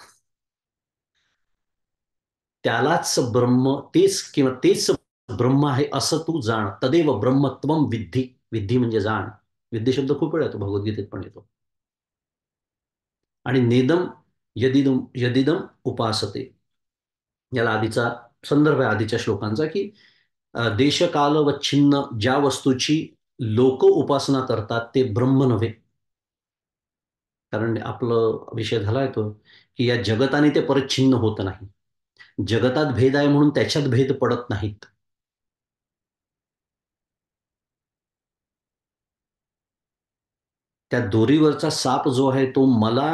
त्यालाच ब्रह्म, तेच किंवा तेच ब्रह्म आहे असं तू जाण. तदेव ब्रह्मत्वम विद्धी. विद्धी म्हणजे जाण. विद्धी शब्द खूप वेळा येतो, भगवद्गीतेत पण येतो. आणि नेदम यदिदम यदिदम उपासते, याला आधीचा संदर्भ आहे आधीच्या श्लोकांचा, की देशकालवच्छिन्न ज्या वस्तूची लोक उपासना करतात ते ब्रह्म नव्हे. कारण आपलं विषय झालाय तो, की या जगताने ते परिच्छिन्न होत नाही. जगतात भेद आहे म्हणून त्याच्यात भेद पडत नाहीत. त्या दोरीवरचा साप जो आहे तो मला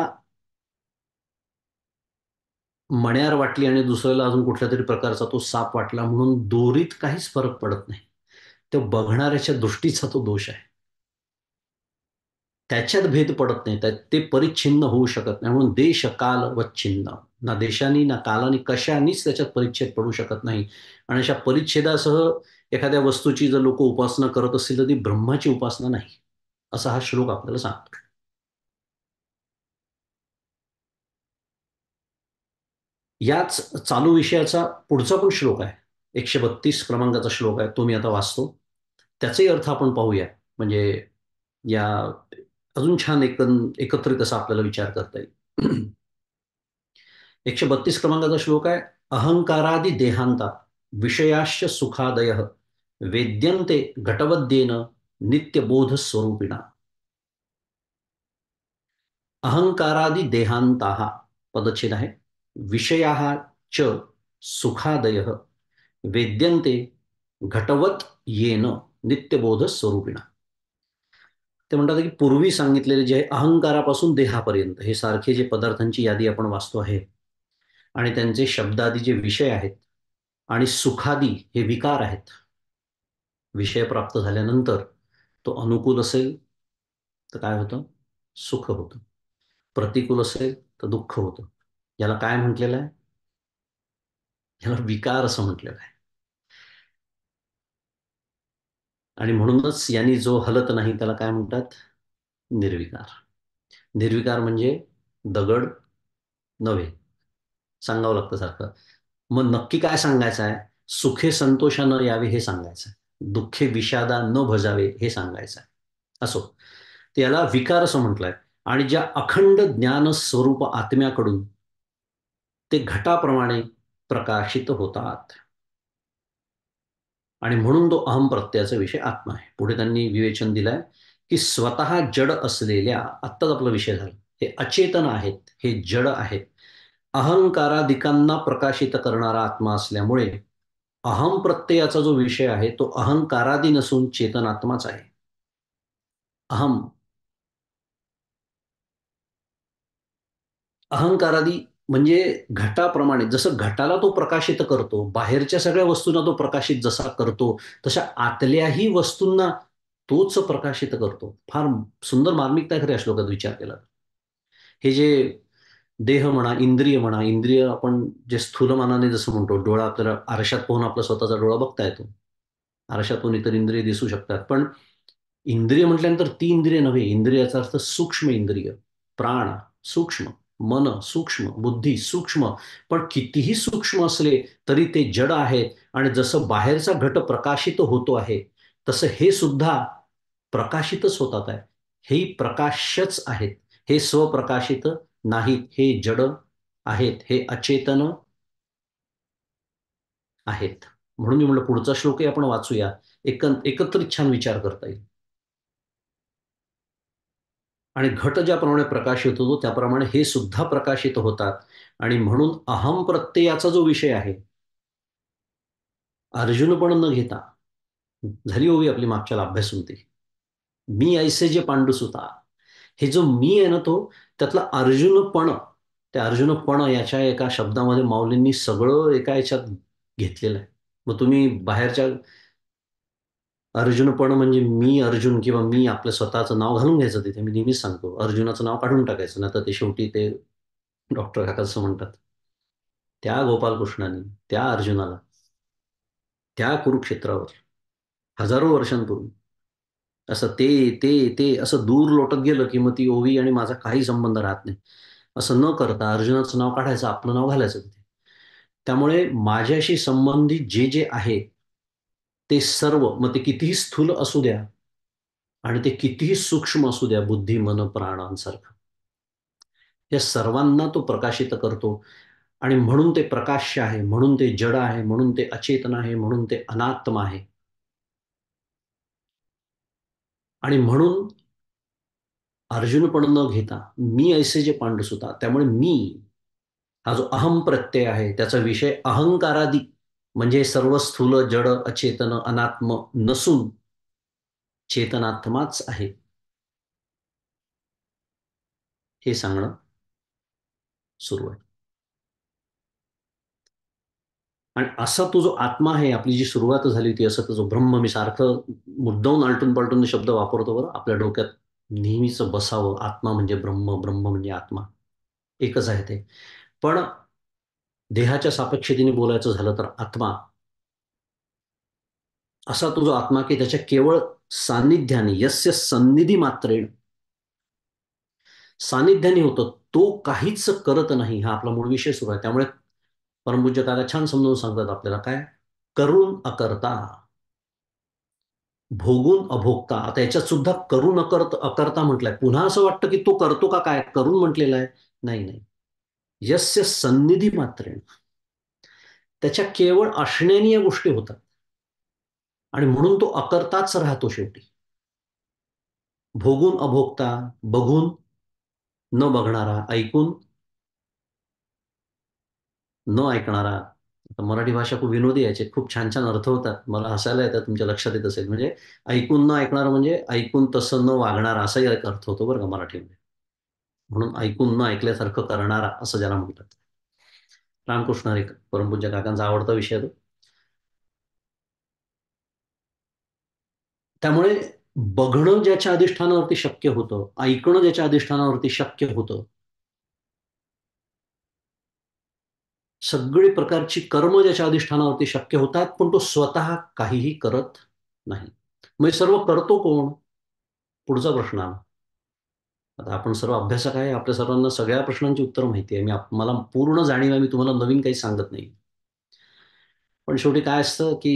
मण्यार वाटली आणि दुसऱ्याला अजून कुठल्या तरी प्रकारचा तो साप वाटला म्हणून दोरीत काहीच फरक पडत नाही. तो बघणाऱ्याच्या दृष्टीचा तो दोष आहे. त्याच्यात भेद पडत नाही, ते परिच्छिन्न होऊ शकत नाही. म्हणून देश काल वच्छिन्न, ना देशानी ना कालानी कशानीच त्याच्यात परिच्छेद पडू शकत नाही. आणि अशा परिच्छेदासह एखाद्या वस्तूची जर लोक उपासना करत असतील तर ती ब्रह्माची उपासना नाही, असा हा श्लोक आपल्याला सांगतो. याच चालू विषयाचा पुढचा पण श्लोक आहे, 132 क्रमांकाचा श्लोक आहे, तो मी आता वाचतो. त्याचाही अर्थ आपण पाहूया. म्हणजे या अजून छान एकत्रित असा आपल्याला विचार करता येईल. 132 क्रमांकाचा श्लोक आहे. अहंकारादि देहांता विषयाश्च सुखादय वेद्यन्ते घटवद्येन नित्यबोध स्वरूपिणा. अहंकारादि देहांता पदच्छेद आहे. विषया च सुखादय वेद्यन्ते घटवत येन नित्यबोध स्वरूपिणा. ते म्हणतात की पूर्वी सांगितलेले जे अहंकारापासून देहापर्यंत हे सारखे जे पदार्थांची यादी आपण वाचतो आहे आणि त्यांचे शब्दादी जे विषय आहेत आणि सुखादी हे विकार आहेत. विषय प्राप्त झाल्यानंतर तो अनुकूल असेल तर काय होतं? सुख होतं. प्रतिकूल असेल तर दुःख होतं. याला काय म्हटलेलं आहे? याला विकार असं म्हटलेलं आहे. आणि म्हणूनच यांनी जो हलत नाही त्याला काय म्हणतात? निर्विकार. निर्विकार म्हणजे दगड नव्हे. सांगावं लागतं सारखं. मग नक्की काय सांगायचं आहे? सुखे संतोषानं यावे हे सांगायचं आहे. दुःखे विषादा न भजावे हे सांगायचं आहे. असो, त्याला विकार असं म्हटलंय. आणि ज्या अखंड ज्ञान स्वरूप आत्म्याकडून ते घटाप्रमाणे प्रकाशित होतात. आणि म्हणून तो अहम प्रत्ययाचा विषय आत्मा आहे. पुढे त्यांनी विवेचन दिलंय की स्वतः जड असलेल्या, आत्ताच आपला विषय झाला, हे अचेतन आहेत, हे जड आहेत. अहंकारादिकांना प्रकाशित करणारा आत्मा असल्यामुळे अहम प्रत्ययाचा जो विषय आहे तो अहंकारादी नसून चेतनात्माच आहे. अहम अहंकारादी म्हणजे घटाप्रमाणे, जसं घटाला तो प्रकाशित करतो, बाहेरच्या सगळ्या वस्तूंना तो प्रकाशित जसा करतो, तशा आतल्याही वस्तूंना तोच प्रकाशित करतो. फार सुंदर मार्मिकता आहे खरं या श्लोकात विचार केला. हे जे देह म्हणा, इंद्रिय म्हणा, इंद्रिय आपण जे स्थूलमानाने जसं म्हणतो, डोळा आपल्याला आरशात पाहून आपला स्वतःचा डोळा बघता येतो. आरशातून इतर इंद्रिय दिसू शकतात. पण इंद्रिय म्हटल्यानंतर ती इंद्रिय नव्हे. इंद्रियाचा अर्थ सूक्ष्म इंद्रिय, प्राण सूक्ष्म, मन सूक्ष्म, बुद्धी सूक्ष्म. पण कितीही सूक्ष्म असले तरी ते जड आहेत. आणि जसं बाहेरचा घट प्रकाशित होतो आहे तसं हे सुद्धा प्रकाशितच होतात आहे. हे प्रकाशच आहेत. हे स्वप्रकाशित नाहीत. हे जड आहेत. हे अचेतन आहेत. म्हणून मी म्हटलं पुढचा श्लोकही आपण वाचूया. एकत्रित छान विचार करता येईल. आणि घट ज्याप्रमाणे प्रकाशित होतो त्याप्रमाणे हे सुद्धा प्रकाशित होतात. आणि म्हणून अहम प्रत्ययाचा जो विषय आहे, अर्जुन पण न घेता, झाली होवी आपली मागच्या अभ्यासून ती, मी ऐसे जे पांडुसुता, हे जो मी आहे ना तो त्यातला अर्जुनपण, त्या अर्जुनपण याच्या एका शब्दामध्ये माऊलींनी सगळं एका याच्यात घेतलेलं आहे. मग तुम्ही बाहेरच्या अर्जुनपण म्हणजे मी अर्जुन किंवा मी आपलं स्वतःचं नाव घालून घ्यायचं तिथे. मी नेहमीच सांगतो अर्जुनाचं नाव काढून टाकायचं, नाही तर ते शेवटी ते डॉक्टर काका असं म्हणतात. त्या गोपालकृष्णाने त्या अर्जुनाला त्या कुरुक्षेत्रावर हजारो वर्षांपूर्वी असं ते ते ते असं दूर लोटत गेलं की मग ती ओवी आणि माझा काही संबंध राहत नाही. असं न करता अर्जुनाचं नाव काढायचं, आपलं नाव घालायचं तिथे. त्यामुळे माझ्याशी संबंधित जे जे आहे ते सर्व, मग ते कितीही स्थूल असू द्या आणि ते कितीही सूक्ष्म असू द्या, बुद्धी मन प्राणांसारखं, या सर्वांना तो प्रकाशित करतो. आणि म्हणून ते प्रकाश्य आहे, म्हणून ते जड आहे, म्हणून ते अचेतन आहे, म्हणून ते अनात्म आहे. आणि म्हणून अर्जुन पण न घेता मी ऐसे जे पांडुसुता, त्यामुळे मी हा जो अहम प्रत्यय आहे त्याचा विषय अहंकारादी म्हणजे सर्व स्थूल जड अचेतन अनात्म नसून चेतनात्माच आहे, हे सांगणं सुरू आहे. आणि असा तो जो आत्मा आहे, आपली जी सुरुवात झाली होती, असं तो जो ब्रह्म, मी सारखं मुद्दाहून आलटून पालटून शब्द वापरतो बरं, आपल्या डोक्यात नेहमीच बसावं. आत्मा म्हणजे ब्रह्म, ब्रह्म म्हणजे आत्मा, एकच आहे ते. पण देहाच्या सापेक्षतेने बोलायचं झालं तर आत्मा असा तो जो आत्मा की त्याच्या केवळ सान्निध्याने, यस्य सन्निधी मात्रेण, सान्निध्याने होतं, तो काहीच करत नाही. हा आपला मूळ विषय सुरू आहे. त्यामुळे परमपूज्य दादा छान समजावून सांगतात आपल्याला काय, करून अकर्ता, भोगून अभोगता. आता याच्यात सुद्धा करून अकर्ता म्हटलंय. पुन्हा असं वाटतं की तो करतो का काय, करून म्हटलेलं आहे. नाही नाही, यस्य सन्निधी मात्रेण, त्याच्या केवळ असण्याने या गोष्टी होतात. आणि म्हणून तो अकर्ताच राहतो शेवटी. भोगून अभोगता, बघून न बघणारा, ऐकून न ऐकणारा. आता मराठी भाषा खूप विनोदी याचे खूप छान छान अर्थ होतात. मला हसायला येतात, तुमच्या लक्षात येत असेल. म्हणजे ऐकून न ऐकणार म्हणजे ऐकून तसं न वागणार, असाही एक अर्थ होतो बरं का मराठीमध्ये. म्हणून ऐकून न ऐकल्यासारखं करणारा असं ज्याला म्हणतात. रामकृष्ण हरी परमपूज्य काकांचा आवडता विषय तो. त्यामुळे बघणं ज्याच्या अधिष्ठानावरती शक्य होतं, ऐकणं ज्याच्या अधिष्ठानावरती शक्य होतं, सगळी प्रकारची कर्म ज्याच्या अधिष्ठानावरती शक्य होतात, पण तो स्वतः काहीही करत नाही. मग सर्व करतो कोण? पुढचा प्रश्न आला. आता आपण सर्व अभ्यासक आहे, आपल्या सर्वांना सगळ्या प्रश्नांची उत्तर माहिती आहे. मला पूर्ण जाणीव आहे, मी तुम्हाला नवीन काही सांगत नाही. पण शेवटी काय असतं की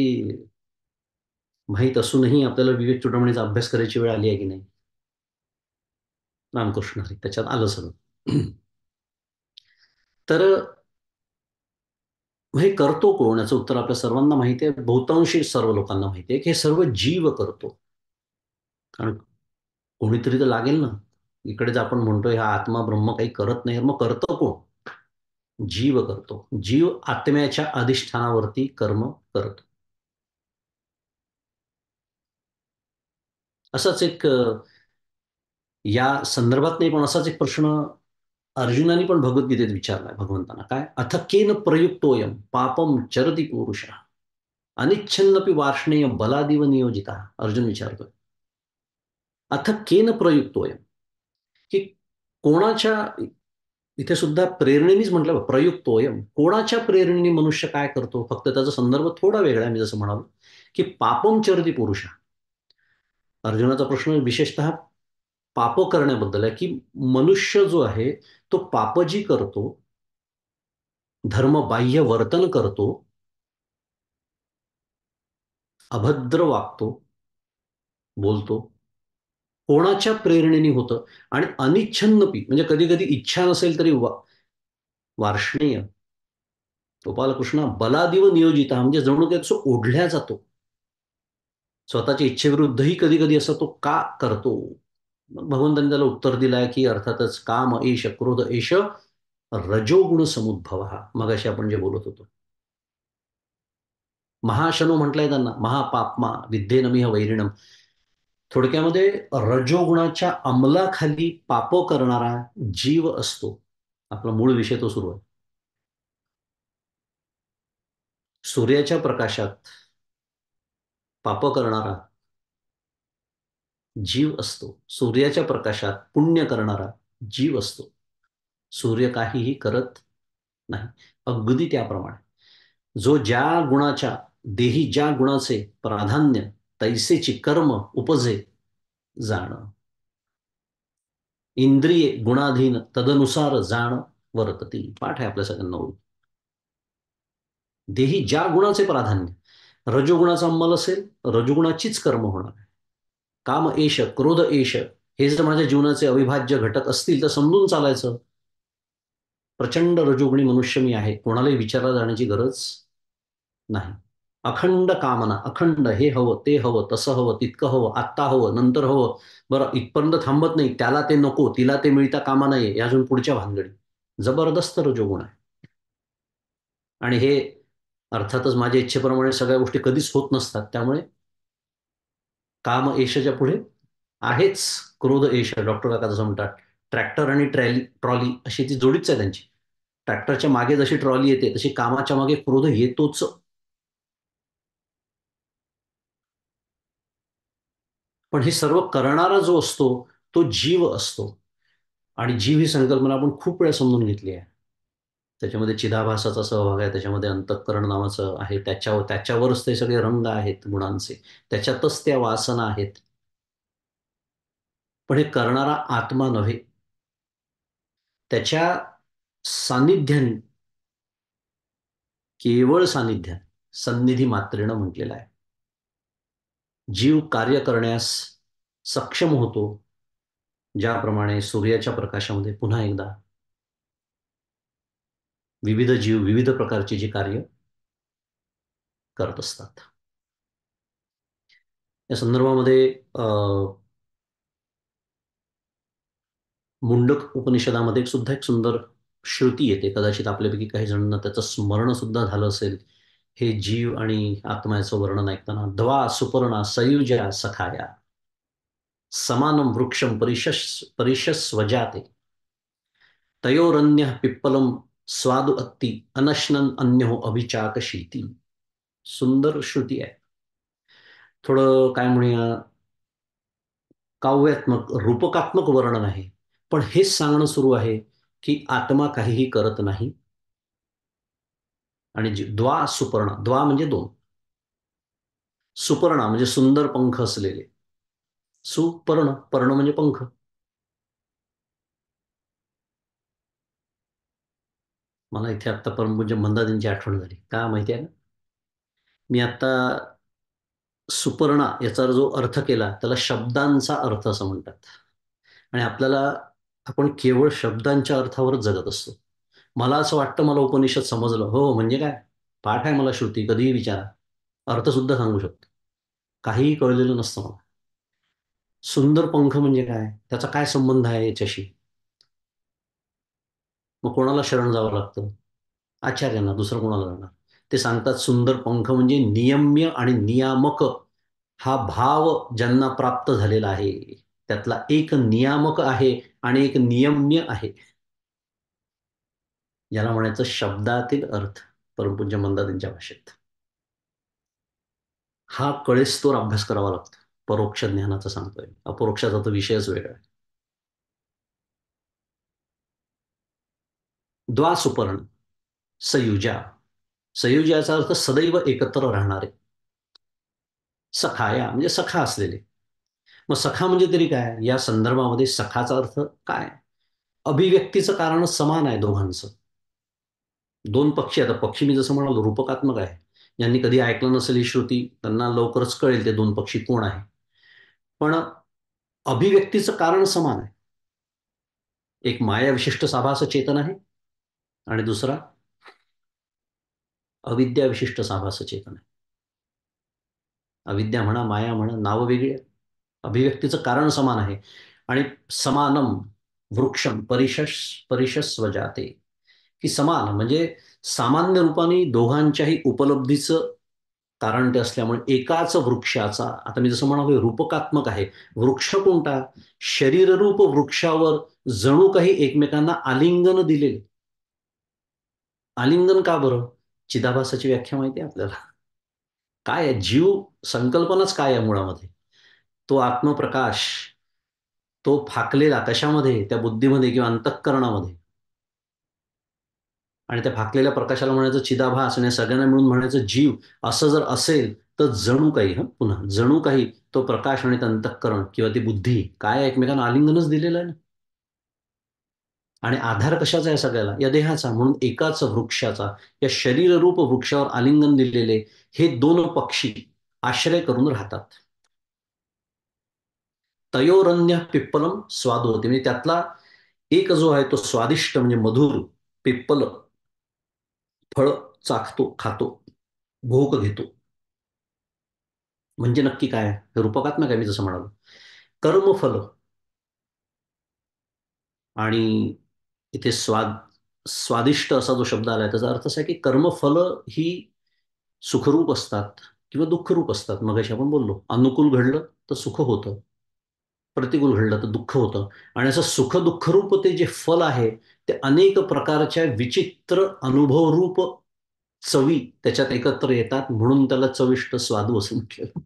माहीत असूनही आपल्याला विवेक चुडामणीचा अभ्यास करायची वेळ आली आहे की नाही. रामकृष्ण हरी त्याच्यात आलं सगळं. तर हे करतो कोण, याचं उत्तर आपल्या सर्वांना माहिती आहे. बहुतांशी सर्व लोकांना माहिती आहे की हे सर्व जीव करतो. कारण कोणीतरी तर लागेल ना. इकडेच आपण म्हणतोय हा आत्मा ब्रह्म काही करत नाही, मग करतो कोण? जीव करतो. जीव आत्म्याच्या अधिष्ठानावरती कर्म करतो. असाच एक या संदर्भात नाही, पण असाच एक प्रश्न अर्जुनाने पण भगवद्गीतेत विचारलाय भगवंतांना. काय? अथ केन प्रयुक्तोयम पापम चरती पुरुष अनिच्छन्नपि वार्ष्णेय बलादिव नियोजिता. अर्जुन विचारतोय, अथ केन प्रयुक्तोयम, की कोणाच्या, इथे सुद्धा प्रेरणेनेच म्हटलं प्रयुक्तोयम, कोणाच्या प्रेरणेने मनुष्य काय करतो. फक्त त्याचा संदर्भ थोडा वेगळा आहे. मी जसं म्हणालो की पापम चरती पुरुष. अर्जुनाचा प्रश्न विशेषतः पाप करण्याबद्दल आहे, की मनुष्य जो आहे तो पापजी करतो, धर्मबाह्य वर्तन करतो, अभद्र वागतो, बोलतो, कोणाच्या प्रेरणेने होतं. आणि अनिच्छन्नपी म्हणजे कधी कधी इच्छा नसेल तरी वार्ष्णेय, गोपालकृष्ण बलादिव नियोजित, म्हणजे जणू काही तो ओढल्या जातो. स्वतःच्या इच्छेविरुद्धही कधी कधी असं तो का करतो. मग भगवंतांनी त्याला उत्तर दिलंय की अर्थातच काम एष क्रोध एष रजोगुण समुद्भव. मगाशी आपण जे बोलत होतो, महाशनो म्हटलंय त्यांना, महापापमा विद्येनमिह वैरिणम. थोडक्यामध्ये रजोगुणाच्या अंमलाखाली पाप करणारा जीव असतो. आपला मूळ विषय तो सुरू आहे. सूर्याच्या प्रकाशात पाप करणारा जीव असतो, सूर्याच्या प्रकाशात पुण्य करणारा जीव असतो. सूर्य काहीही करत नाही. अगदी त्याप्रमाणे जो ज्या गुणाच्या, देही ज्या गुणाचे प्राधान्य तैसेची कर्म उपजे जाणं, इंद्रिये गुणाधीन तदनुसार जाण वर्तती. पाठ आहे आपल्या सगळ्यांना. देही ज्या गुणाचे प्राधान्य, रजोगुणाचा अंमल असेल, रजोगुणाचीच कर्म होणार आहे. काम एष क्रोध एष हे जर माझ्या जीवनाचे अविभाज्य घटक असतील तर समजून चालायचं, प्रचंड रजोगुणी मनुष्य मी आहे, कोणालाही विचारला जाण्याची गरज नाही. अखंड कामना, अखंड हे हवं, ते हवं, तसं हवं, तितकं हवं, आत्ता हवं, नंतर हवं. बरं, इथपर्यंत थांबत नाही. त्याला ते नको, तिला ते मिळता कामा नये, या अजून पुढच्या भानगडी. जबरदस्त रजोगुण आहे. आणि हे अर्थातच माझ्या इच्छेप्रमाणे सगळ्या गोष्टी कधीच होत नसतात. त्यामुळे काम एशच्या पुढे आहेच क्रोध एश. डॉक्टर काका जसं म्हणतात, ट्रॅक्टर आणि ट्रॉली अशी ती जोडीच आहे त्यांची. ट्रॅक्टरच्या मागे जशी ट्रॉली येते तशी कामाच्या मागे क्रोध येतोच. पण हे सर्व करणारा जो असतो तो जीव असतो. आणि जीव ही संकल्पना आपण खूप वेळा समजून घेतली आहे. त्याच्यामध्ये चिदाभासाचा सहभाग आहे, त्याच्यामध्ये अंतःकरण नावाचं आहे, त्याच्यावरच ते सगळे रंग आहेत गुणांचे, त्याच्यातच त्या वासना आहेत. पण हे करणारा आत्मा नव्हे. त्याच्या सान्निध्याने, केवळ सान्निध्याने सन्निधी मात्रेनं म्हटलेला आहे. जीव कार्य करण्यास सक्षम होतो, ज्याप्रमाणे सूर्याच्या प्रकाशामध्ये पुन्हा एकदा विविध जीव विविध प्रकारची जी कार्य करत असतात. या संदर्भामध्ये मुंडक उपनिषदामध्ये सुद्धा एक सुंदर श्रुती येते. कदाचित आपल्यापैकी काही जणांना त्याचं स्मरण सुद्धा झालं असेल. हे जीव आणि आत्म्याचं वर्णन ऐकताना, द्वा सुपर्णा सयुजा सखाया समानम वृक्षम परिशस्वजाते तयोरन्य पिप्पलम स्वादु अत्ति अनशनन अन्यो अभिचाकशीती. सुंदर श्रुती आहे. थोडं काय म्हणूया, काव्यात्मक रूपकात्मक वर्णन आहे. पण हेच सांगणं सुरू आहे की आत्मा काहीही करत नाही. आणि द्वा सुपर्णा, द्वा म्हणजे दोन, सुपर्णा म्हणजे सुंदर पंख असलेले, सुपर्ण, पर्ण म्हणजे पंख. मला इथे आता परमपूज्य मंदादींची आठवण झाली. का माहिती आहे ना, मी आता सुपर्णा याचा जो अर्थ केला त्याला शब्दांचा अर्थ असं म्हणतात. आणि आपल्याला, आपण केवळ शब्दांच्या अर्थावरच जगत असतो. मला असं वाटतं मला उपनिषद समजलं. हो म्हणजे काय, पाठ आहे मला श्रुती, कधीही विचारा, अर्थ सुद्धा सांगू शकतो. काहीही कळलेलं नसतं मला. सुंदर पंख म्हणजे काय, त्याचा काय संबंध आहे याच्याशी? मग कोणाला शरण जावं लागतं? आचार्यांना. दुसरं कोणाला जाणार? ते सांगतात सुंदर पंख म्हणजे नियम्य आणि नियामक हा भाव ज्यांना प्राप्त झालेला आहे. त्यातला एक नियामक आहे आणि एक नियम्य आहे. ज्याला म्हणायचं शब्दातील अर्थ, परमपूज्य मंदादींच्या भाषेत. हा कळेस्तोवर अभ्यास करावा लागतो. परोक्ष ज्ञानाचा सांगतोय, अपरोक्षाचा तर विषयच वेगळा आहे. द्वासुपर्ण सयुजा, सयुजाचा अर्थ सदैव एकत्र राहणारे. सखाया म्हणजे सखा असलेले. मग सखा म्हणजे तरी काय, या संदर्भामध्ये सखाचा अर्थ काय? अभिव्यक्तीचं कारण समान आहे दोघांचं. दोन पक्षी, आता पक्षी मी जसं म्हणालो रूपकात्मक आहे. ज्यांनी कधी ऐकलं नसेल ही श्रुती त्यांना लवकरच कळेल ते दोन पक्षी कोण आहे. पण अभिव्यक्तीचं कारण समान आहे. एक माया विशिष्ट साभास चेतन आहे आणि दुसरा अविद्या विशिष्ट साभास चेतन आहे. अविद्या म्हणा, माया म्हणा, नावं वेगळी आहेत. अभिव्यक्तीचं कारण समान आहे. आणि समानम वृक्षम परिशस्वजाते, की समान म्हणजे सामान्य रूपाने दोघांच्याही उपलब्धीचं कारण ते असल्यामुळे एकाच वृक्षाचा, आता मी जसं म्हणालो रूपकात्मक आहे. वृक्ष कोणता? शरीररूप वृक्षावर जणू काही एकमेकांना आलिंगन दिलेले. आलिंगन का बरं? चिदाभासाची व्याख्या माहिती आहे आपल्याला. काय आहे जीव, संकल्पनाच काय आहे मुळामध्ये? तो आत्मप्रकाश, तो फाकलेला कशामध्ये? त्या बुद्धीमध्ये किंवा अंतःकरणामध्ये. आणि त्या फाकलेल्या प्रकाशाला म्हणायचं चिदाभास आणि सगळ्यांना मिळून म्हणायचं जीव. असं जर असेल तर जणू काही, पुन्हा जणू काही तो प्रकाश आणि अंतःकरण किंवा ती बुद्धी काय एकमेकांना आलिंगनच दिलेलं आहे ना. आणि आधार कशाचा आहे सगळ्याला? या देहाचा. म्हणून एकाच वृक्षाचा, या शरीररूप वृक्षावर आलिंगन दिलेले हे दोन पक्षी आश्रय करून राहतात. तयोरन्य पिप्पलम स्वाद होते, म्हणजे त्यातला एक जो आहे तो स्वादिष्ट म्हणजे मधुर पिप्पल फळ चाखतो, खातो, भोग घेतो. म्हणजे नक्की काय? रूपकात्मक आहे मी जसं म्हणालो. कर्मफल आणि इथे स्वादिष्ट असा जो शब्द आलाय त्याचा अर्थ असा आहे की कर्मफल ही सुखरूप असतात किंवा दुःखरूप असतात. मगाशी आपण बोललो, अनुकूल घडलं तर सुख होतं, प्रतिकूल घडलं तर दुःख होतं. आणि असं सुख दुःखरूप ते जे फल आहे ते अनेक प्रकारच्या विचित्र अनुभवरूप चवी त्याच्यात एकत्र येतात. म्हणून त्याला चविष्ट स्वादू असं म्हटलं.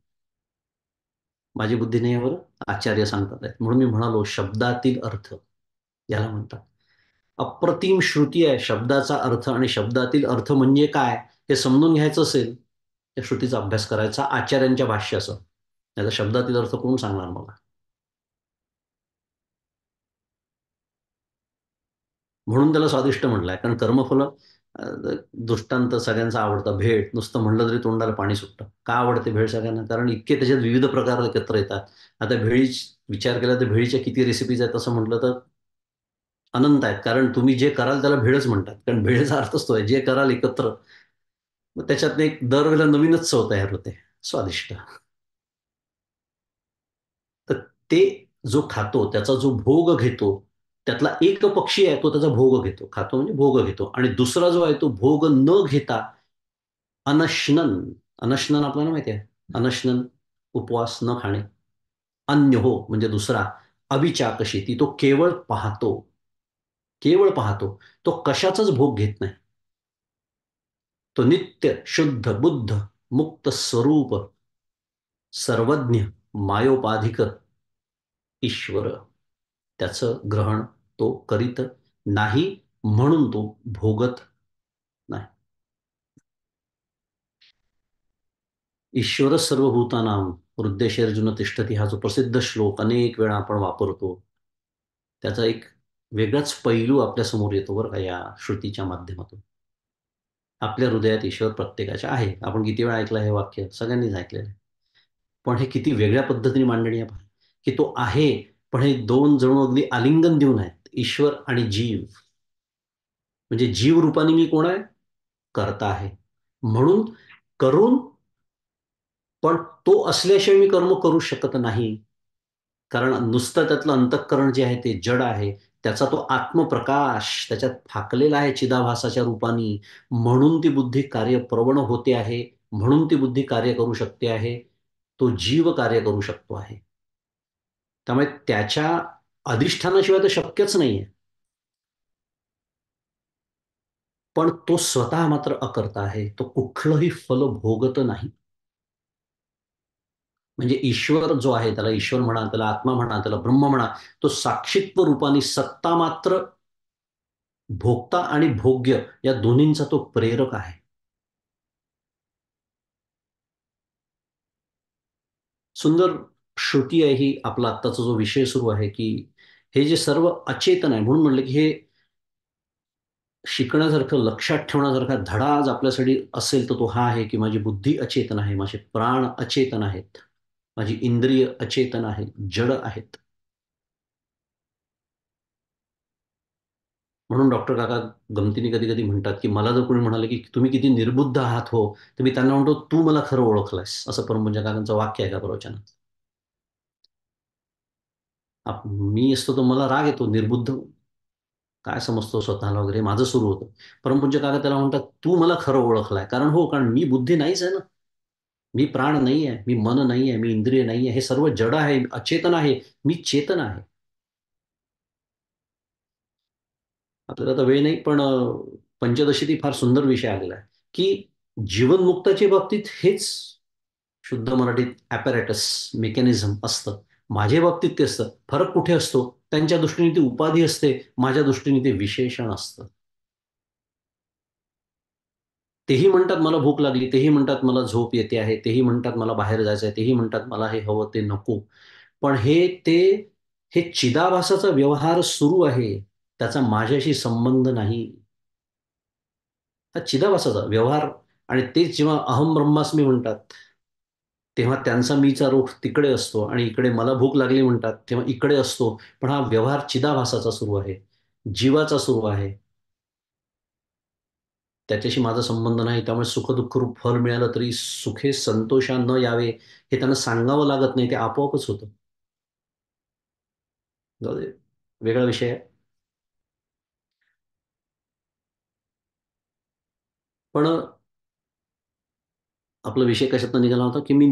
माझी बुद्धी नाही यावर आचार्य सांगतात आहेत. म्हणून मी म्हणालो शब्दातील अर्थ याला म्हणतात. अप्रतिम श्रुती आहे. शब्दाचा अर्थ आणि शब्दातील अर्थ म्हणजे काय हे समजून घ्यायचं असेल त्या श्रुतीचा अभ्यास करायचा आचार्यांच्या भाष्याचं. त्याचा शब्दातील अर्थ कोण सांगणार मला? म्हणून त्याला स्वादिष्ट म्हटलंय, कारण कर्मफल दृष्टांत सगळ्यांचा आवडता भेळ नुसतं म्हणलं तरी तोंडाला पाणी सुटतं. का आवडते भेळ सगळ्यांना? कारण इतके त्याच्यात विविध प्रकार एकत्र येतात. आता विचार केला तर भेळीच्या किती रेसिपीज आहेत असं म्हटलं तर अनंत आहेत. कारण तुम्ही जे कराल त्याला भेळच म्हणतात. कारण भेळेचा अर्थच तो आहे. जे कराल एकत्र, मग त्याच्यात एक दरवेळेला नवीनच चव तयार होते, स्वादिष्ट. तर ते जो खातो, त्याचा जो भोग घेतो, त्यातला एक पक्षी आहे तो त्याचा भोग घेतो. खातो म्हणजे भोग घेतो आणि दुसरा जो आहे तो भोग न घेता अनशनन. अनशनन आपल्याला माहिती आहे. अनशनन, उपवास न खाणे. अन्य हो म्हणजे दुसरा. अविचाकशी ती तो केवळ पाहतो. केवळ पाहतो. तो कशाचाच भोग घेत नाही. तो नित्य, शुद्ध, बुद्ध, मुक्त स्वरूप, सर्वज्ञ, मायोपाधिक ईश्वर. त्याचं ग्रहण तो करीत नाही म्हणून तो भोगत नाही. ईश्वर सर्वभूतानां हृदयशेर्जुन तिष्ठती हा जो प्रसिद्ध श्लोक अनेक वेळा आपण वापरतो, त्याचा एक वेगळाच पैलू आपल्यासमोर येतो बरं का या श्रुतीच्या माध्यमातून. आपल्या हृदयात ईश्वर प्रत्येकाच्या आहे. आपण किती वेळा ऐकलं हे वाक्य? सगळ्यांनीच ऐकलेलं आहे. पण हे किती वेगळ्या पद्धतीने मांडणी आहे पहा, की तो आहे, पण हे 2 जणू अगदी आलिंगन देऊन आहेत. ईश्वर आणि जीव. म्हणजे जीव रूपाने मी कोण आहे? कर्ता आहे. म्हणून करून, पण तो असल्याशिवाय मी कर्म करू शकत नाही. कारण नुसतं त्यातलं अंतःकरण जे आहे ते जड आहे. त्याचा तो आत्मप्रकाश त्याच्यात फाकलेला आहे चिदाभासाच्या रूपाने. म्हणून ती बुद्धी कार्यप्रवण होते आहे. म्हणून ती बुद्धी कार्य करू शकते आहे. तो जीव कार्य करू शकतो आहे. त्यामुळे त्याच्या अधिष्ठानाशिवाय तर शक्यच नाहीये. पण तो स्वतः मात्र अकर्ता आहे. तो कुठलंही फल भोगत नाही. म्हणजे ईश्वर जो आहे, त्याला ईश्वर म्हणा, त्याला आत्मा म्हणा, त्याला ब्रह्म म्हणा, तो साक्षित्व रूपाने सत्ता मात्र भोक्ता आणि भोग्य या दोन्हींचा तो प्रेरक आहे. सुंदर श्रुती आहे ही. आपला आत्ताचा जो विषय सुरू आहे, की हे जे सर्व अचेतन आहे, म्हणून म्हणलं की हे शिकण्यासारखं, लक्षात ठेवण्यासारखा धडा आज आपल्यासाठी असेल तर तो हा आहे, की माझी बुद्धी अचेतन आहे, माझे प्राण अचेतन आहेत, माझी इंद्रिय अचेतन आहेत, जड आहेत. म्हणून डॉक्टर काका गमतीने कधी-कधी म्हणतात, की मला जर कोणी म्हणाले, की "तुम्ही किती निर्बुद्ध आहात हो." तर मी त्यांना म्हणतो, "तू मला खरं ओळखलंस." असं परमपूज्य काकांचं वाक्य आहे एका प्रवचनात. मी असतो तर मला राग येतो, निर्बुद्ध काय समजतो स्वतःला वगैरे माझं सुरू होतं. परमपूज्य काका त्याला म्हणतात, "तू मला खरं ओळखलाय." कारण मी बुद्धी नाहीच आहे ना. मी प्राण नाही आहे, मी मन नाही आहे, मी इंद्रिय नाही आहे. हे सर्व जड आहे, अचेतन आहे. मी चेतन आहे. आपल्याला आता वेळ नाही, पण पंचदशीत फार सुंदर विषय आलेला आहे, की जीवनमुक्ताच्या बाबतीत हेच शुद्ध मराठीत ॲपॅरेटस, मेकॅनिझम असतं. माझ्या बाबतीत ते असतं. फरक कुठे असतो? त्यांच्या दृष्टीने ती उपाधी असते, माझ्या दृष्टीने ते विशेषण असतं. तेही म्हणतात मला भूक लागली, तेही म्हणतात मला झोप येते आहे, तेही म्हणतात मला बाहेर जायचं आहे, तेही म्हणतात मला हे हवं, ते नको. पण हे चिदाभासाचा व्यवहार सुरू आहे. त्याचा माझ्याशी संबंध नाही. हा चिदाभासाचा व्यवहार आणि तेच जेव्हा अहम ब्रह्मास्मी म्हणतात, तेव्हा त्यांचा मीचा रोख तिकडे असतो आणि इकडे मला भूक लागली म्हणतात, तेव्हा इकडे असतो. पण हा व्यवहार चिदाभासाचा सुरू आहे, जीवाचा सुरू आहे. त्याच्याशी माझा संबंध नाही. त्यामुळे सुख-दुःख रूप फळ मिळालं तरी सुखे संतोषा न यावे, हे त्यांना सांगावं लागत नाही. ते आपोआपच होतं. जाऊ दे, वेगळा विषय आहे. पण आपला विषय कशातनं निघाला होता, की मी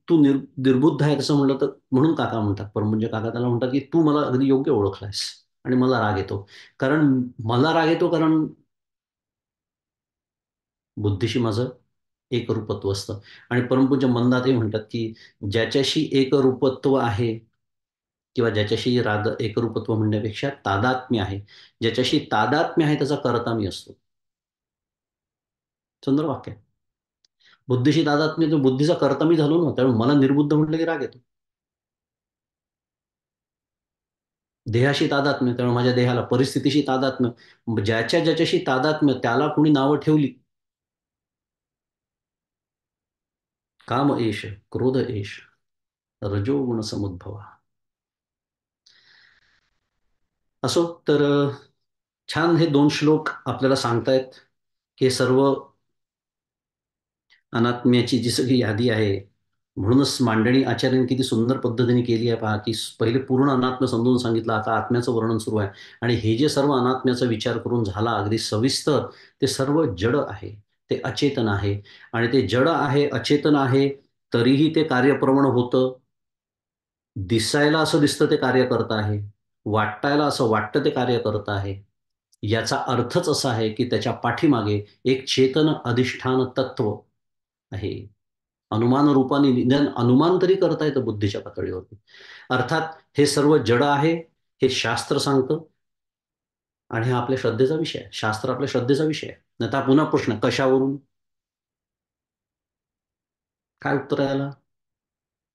तू निर्बुद्ध आहे असं म्हटलं तर म्हणून काका म्हणतात, परमपूज्य काका त्याला म्हणतात, की "तू मला अगदी योग्य ओळखलायस." आणि मला राग येतो. कारण मला राग येतो कारण बुद्धीशी माझं एकरूपत्व असतं. आणि परमपूज्य मंदातही म्हणतात, की ज्याच्याशी एकरूपत्व आहे किंवा ज्याच्याशी एकरूपत्व म्हणण्यापेक्षा तादात्म्य आहे. ज्याच्याशी तादात्म्य आहे त्याचा कर्ता मी असतो. सुंदर वाक्य आहे. बुद्धीशी तादात्म्य तर बुद्धीचा कर्ता मी झालो ना, त्यामुळे मला निर्बुद्ध म्हटलं की राग येतो. देहाशी तादात्म्य, त्यामुळे माझ्या देहाला परिस्थितीशी तादात्म्य. ज्याच्या ज्याच्याशी तादात्म्य त्याला कुणी नावं ठेवली. काम एष, क्रोध एष, रजोगुण समुद्भवा. असो तर छान हे दोन श्लोक आपल्याला सांगतायत की सर्व अनात्म्याची जी सगळी यादी आहे. म्हणूनच मांडणी आचार्यांनी किती सुंदर पद्धतीने केली आहे पहा, की पहिले पूर्ण अनात्म समजून सांगितलं, आता आत्म्याचं वर्णन सुरू आहे. आणि हे जे सर्व अनात्म्याचा विचार करून झाला अगदी सविस्तर, ते सर्व जड आहे, ते अचेतन आहे. आणि ते जड आहे, अचेतन आहे, तरीही ते कार्यप्रवण होतं. दिसायला असं दिसतं ते कार्य करत आहे, वाटायला असं वाटतं ते कार्य करत आहे. याचा अर्थच असा आहे की त्याच्या पाठीमागे एक चेतन अधिष्ठान तत्व आहे. अनुमान रूपाने निदान अनुमान तरी करता येतं बुद्धीच्या पातळीवरती. अर्थात हे सर्व जड आहे, हे शास्त्र सांगतं. आणि हा आपल्या श्रद्धेचा विषय आहे. शास्त्र आपल्या श्रद्धेचा विषय आहे. आता पुन्हा प्रश्न, कशावरून? काय उत्तर आहे याला?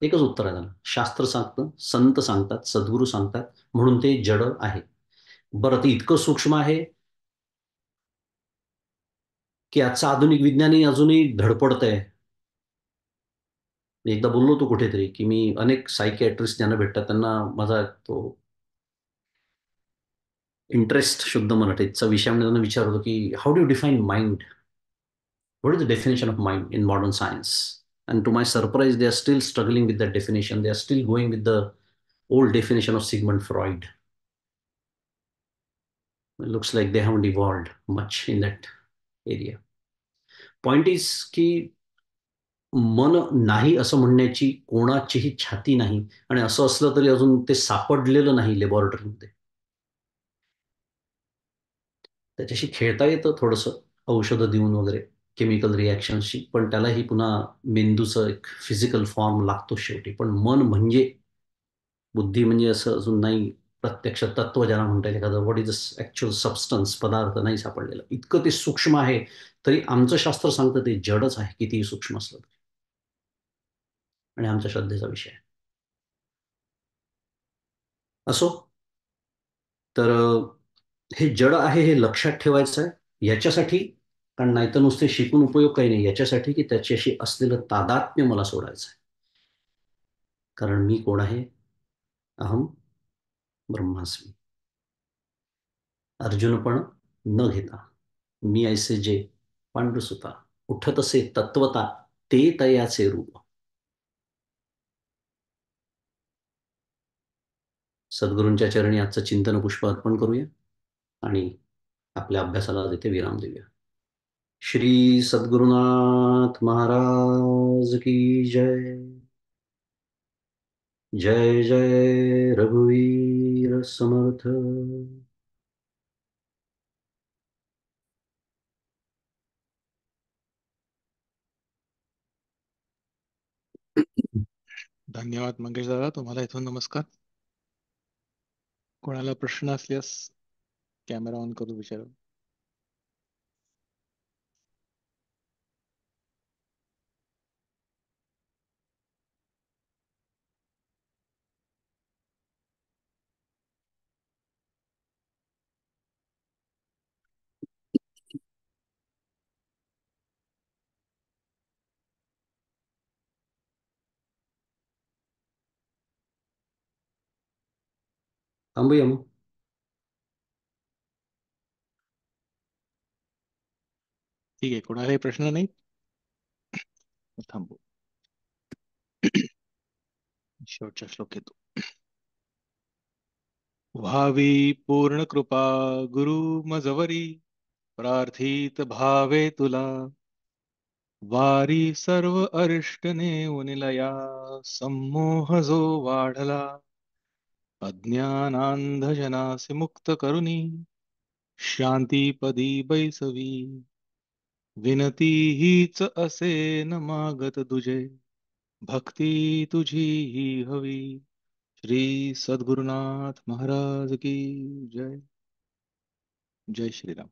एकच उत्तर आहे त्याला. शास्त्र सांगतं, संत सांगतात, सद्गुरू सांगतात, म्हणून ते जड आहे. बरं, ते इतकं सूक्ष्म आहे की आजचं आधुनिक विज्ञानही अजूनही धडपडतंय. मी एकदा बोललो होतो कुठेतरी, की मी अनेक सायकियाट्रिस्ट ज्यांना भेटतात त्यांना माझा तो इंटरेस्ट, शुद्ध मराठीचा विषयामध्ये त्यांना विचार होतो, की how do you define mind? What is the definition of mind in modern science? And to my surprise, they are still struggling with that definition. They are still going with the old definition of Sigmund Freud. It looks like they haven't evolved much in that area. Point is की मन नाही असं म्हणण्याची कोणाचीही छाती नाही. आणि असं असलं तरी अजून ते सापडलेलं नाही लॅबॉरेटरीमध्ये. त्याच्याशी खेळता येतं थोडंसं, औषधं देऊन वगैरे, केमिकल रिॲक्शन्सची. पण त्यालाही पुन्हा मेंदूचं एक फिजिकल फॉर्म लागतो शेवटी. पण मन म्हणजे, बुद्धी म्हणजे असं अजून नाही प्रत्यक्ष तत्व ज्याला म्हणता येईल एखादं. व्हॉट इज ॲक्च्युअल सबस्टन्स, पदार्थ नाही सापडलेला. इतकं ते सूक्ष्म आहे, तरी आमचं शास्त्र सांगतं ते जडच आहे, कितीही सूक्ष्म असलं तरी. आणि आमच्या श्रद्धेचा विषय आहे. असो तर हे जड आहे हे लक्षात ठेवायचं आहे याच्यासाठी. कारण नाहीतर नुसते शिकून उपयोग काही नाही, याच्यासाठी की त्याच्याशी असलेलं तादात्म्य मला सोडायचं आहे. कारण मी कोण आहे? अहम ब्रह्मास्मी. अर्जुनपण न घेता मी ऐसे जे पांडुसुता, उठतसे तत्वता ते तयाचे रूप. सद्गुरूंच्या चरणी आजचं चिंतन पुष्प अर्पण करूया आणि आपल्या अभ्यासाला तिथे विराम देऊया. श्री सद्गुरुनाथ महाराज की जय. जय जय रघुवीर समर्थ. धन्यवाद मंगेश दादा, तुम्हाला इथून नमस्कार. कोणाला प्रश्न असल्यास कॅमेरा ऑन करू विचारा. थांबूया मग. ठीक आहे, कोणालाही प्रश्न नाही, थांबू. शेवटचा श्लोक येतो. व्हावी पूर्ण कृपा गुरु मजवरी, प्रार्थित भावे तुला. वारी सर्व अरिष्ट नेऊन लया, संमोह जो वाढला. अज्ञानांधजनासे मुक्त करुणी, शांतीपदी बैसवी. विनती हीच असे न मागत तुझे, भक्ती तुझी ही हवी. श्री सद्गुरुनाथ महाराज की जय. जय श्रीराम.